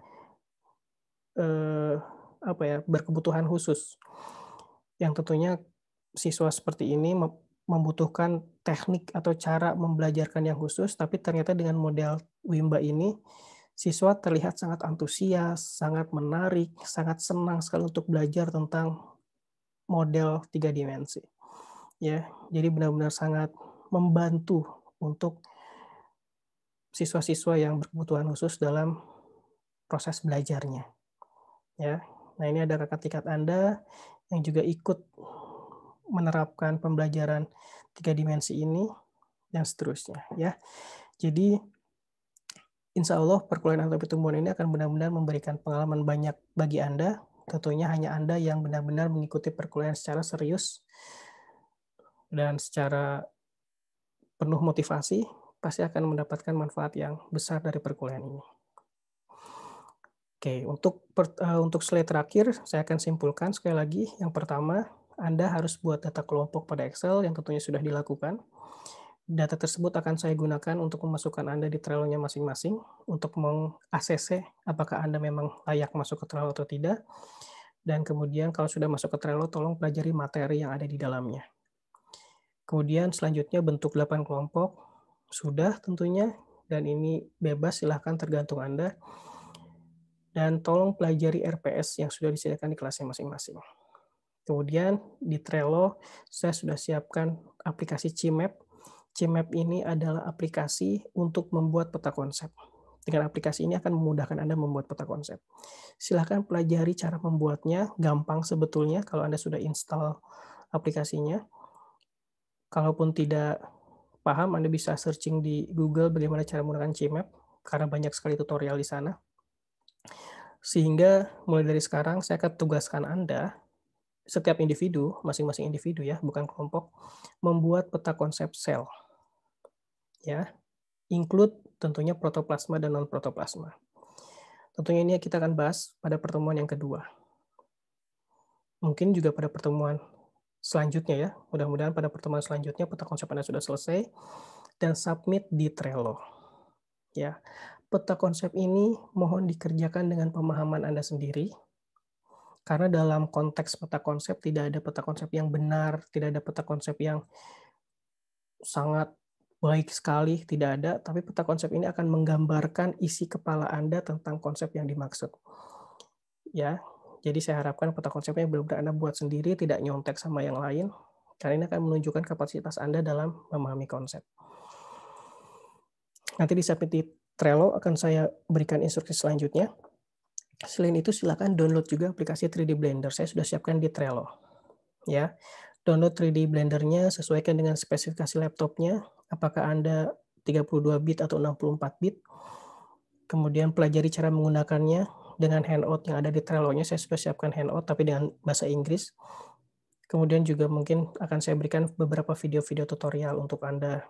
berkebutuhan khusus. Yang tentunya siswa seperti ini membutuhkan teknik atau cara membelajarkan yang khusus, tapi ternyata dengan model Wimba ini, siswa terlihat sangat antusias, sangat menarik, sangat senang sekali untuk belajar tentang model 3 dimensi. Ya, jadi benar-benar sangat membantu untuk siswa-siswa yang berkebutuhan khusus dalam proses belajarnya. Ya. Nah, ini ada kakak tingkat Anda yang juga ikut menerapkan pembelajaran 3 dimensi ini dan seterusnya, ya. Jadi insya Allah perkuliahan anatomi tumbuhan ini akan benar-benar memberikan pengalaman banyak bagi Anda. Tentunya hanya Anda yang benar-benar mengikuti perkuliahan secara serius dan secara penuh motivasi, pasti akan mendapatkan manfaat yang besar dari perkuliahan ini. Oke, untuk slide terakhir, saya akan simpulkan sekali lagi. Yang pertama, Anda harus buat data kelompok pada Excel yang tentunya sudah dilakukan. Data tersebut akan saya gunakan untuk memasukkan Anda di Trello-nya masing-masing, untuk meng-ACC apakah Anda memang layak masuk ke Trello atau tidak. Dan kemudian kalau sudah masuk ke Trello, tolong pelajari materi yang ada di dalamnya. Kemudian selanjutnya bentuk 8 kelompok, sudah tentunya, dan ini bebas, silahkan tergantung Anda. Dan tolong pelajari RPS yang sudah disediakan di kelasnya masing-masing. Kemudian di Trello, saya sudah siapkan aplikasi Cimap. Cimap ini adalah aplikasi untuk membuat peta konsep. Dengan aplikasi ini akan memudahkan Anda membuat peta konsep. Silahkan pelajari cara membuatnya, gampang sebetulnya kalau Anda sudah install aplikasinya. Kalaupun tidak paham, Anda bisa searching di Google bagaimana cara menggunakan Cimap, karena banyak sekali tutorial di sana. Sehingga mulai dari sekarang saya akan tugaskan Anda, setiap individu, masing-masing individu ya, bukan kelompok, membuat peta konsep sel. Ya, include tentunya protoplasma dan non-protoplasma. Tentunya ini kita akan bahas pada pertemuan yang kedua. Mungkin juga pada pertemuan selanjutnya ya, mudah-mudahan pada pertemuan selanjutnya peta konsep Anda sudah selesai, dan submit di Trello. Ya, peta konsep ini mohon dikerjakan dengan pemahaman Anda sendiri, karena dalam konteks peta konsep tidak ada peta konsep yang benar, tidak ada peta konsep yang sangat baik sekali, tidak ada, tapi peta konsep ini akan menggambarkan isi kepala Anda tentang konsep yang dimaksud. Ya, jadi saya harapkan peta konsepnya benar-benar Anda buat sendiri, tidak nyontek sama yang lain, karena ini akan menunjukkan kapasitas Anda dalam memahami konsep. Nanti di submit di Trello akan saya berikan instruksi selanjutnya. Selain itu silakan download juga aplikasi 3D Blender. Saya sudah siapkan di Trello. Ya. Download 3D Blender-nya sesuaikan dengan spesifikasi laptopnya, apakah Anda 32 bit atau 64 bit. Kemudian pelajari cara menggunakannya dengan handout yang ada di Trello-nya. Saya sudah siapkan handout tapi dengan bahasa Inggris. Kemudian juga mungkin akan saya berikan beberapa video-video tutorial untuk Anda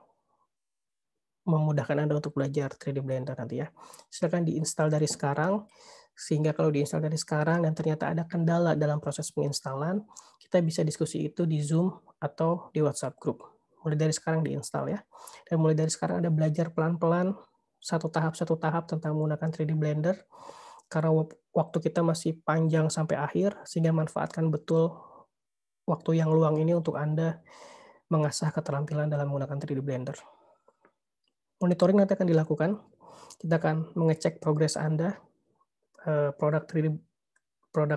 memudahkan Anda untuk belajar 3D Blender nanti ya. Silakan diinstal dari sekarang, sehingga kalau diinstal dari sekarang dan ternyata ada kendala dalam proses penginstalan, kita bisa diskusi itu di Zoom atau di WhatsApp group. Mulai dari sekarang diinstal ya. Dan mulai dari sekarang Anda belajar pelan-pelan, satu tahap tentang menggunakan 3D Blender, karena waktu kita masih panjang sampai akhir, sehingga manfaatkan betul waktu yang luang ini untuk Anda mengasah keterampilan dalam menggunakan 3D Blender. Monitoring nanti akan dilakukan. Kita akan mengecek progres Anda, produk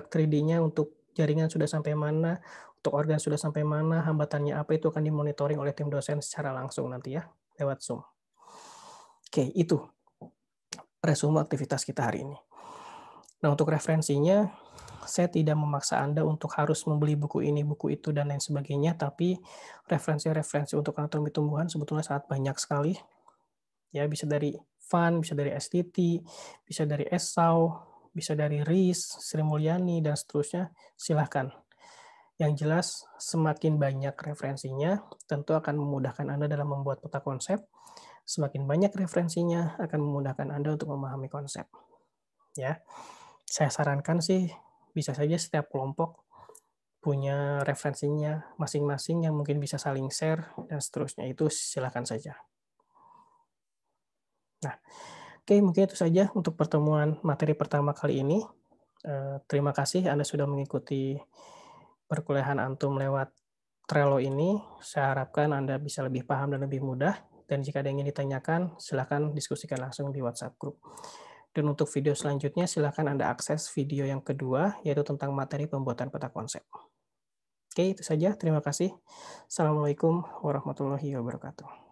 3D-nya untuk jaringan sudah sampai mana, untuk organ sudah sampai mana, hambatannya apa, itu akan dimonitoring oleh tim dosen secara langsung nanti ya, lewat Zoom. Oke, itu resume aktivitas kita hari ini. Nah, untuk referensinya, saya tidak memaksa Anda untuk harus membeli buku ini, buku itu, dan lain sebagainya, tapi referensi-referensi untuk anatomi tumbuhan sebetulnya sangat banyak sekali. Ya, bisa dari Fun, bisa dari STT, bisa dari Esau, bisa dari Riz, Sri Mulyani, dan seterusnya, silahkan. Yang jelas, semakin banyak referensinya, tentu akan memudahkan Anda dalam membuat peta konsep. Semakin banyak referensinya, akan memudahkan Anda untuk memahami konsep. Ya, saya sarankan sih, bisa saja setiap kelompok punya referensinya masing-masing yang mungkin bisa saling share, dan seterusnya. Itu silahkan saja. Nah, oke, mungkin itu saja untuk pertemuan materi pertama kali ini. Terima kasih Anda sudah mengikuti perkuliahan Antum lewat Trello ini. Saya harapkan Anda bisa lebih paham dan lebih mudah. Dan jika ada yang ingin ditanyakan, silakan diskusikan langsung di WhatsApp Group. Dan untuk video selanjutnya, silakan Anda akses video yang kedua, yaitu tentang materi pembuatan peta konsep. Oke, itu saja. Terima kasih. Assalamualaikum warahmatullahi wabarakatuh.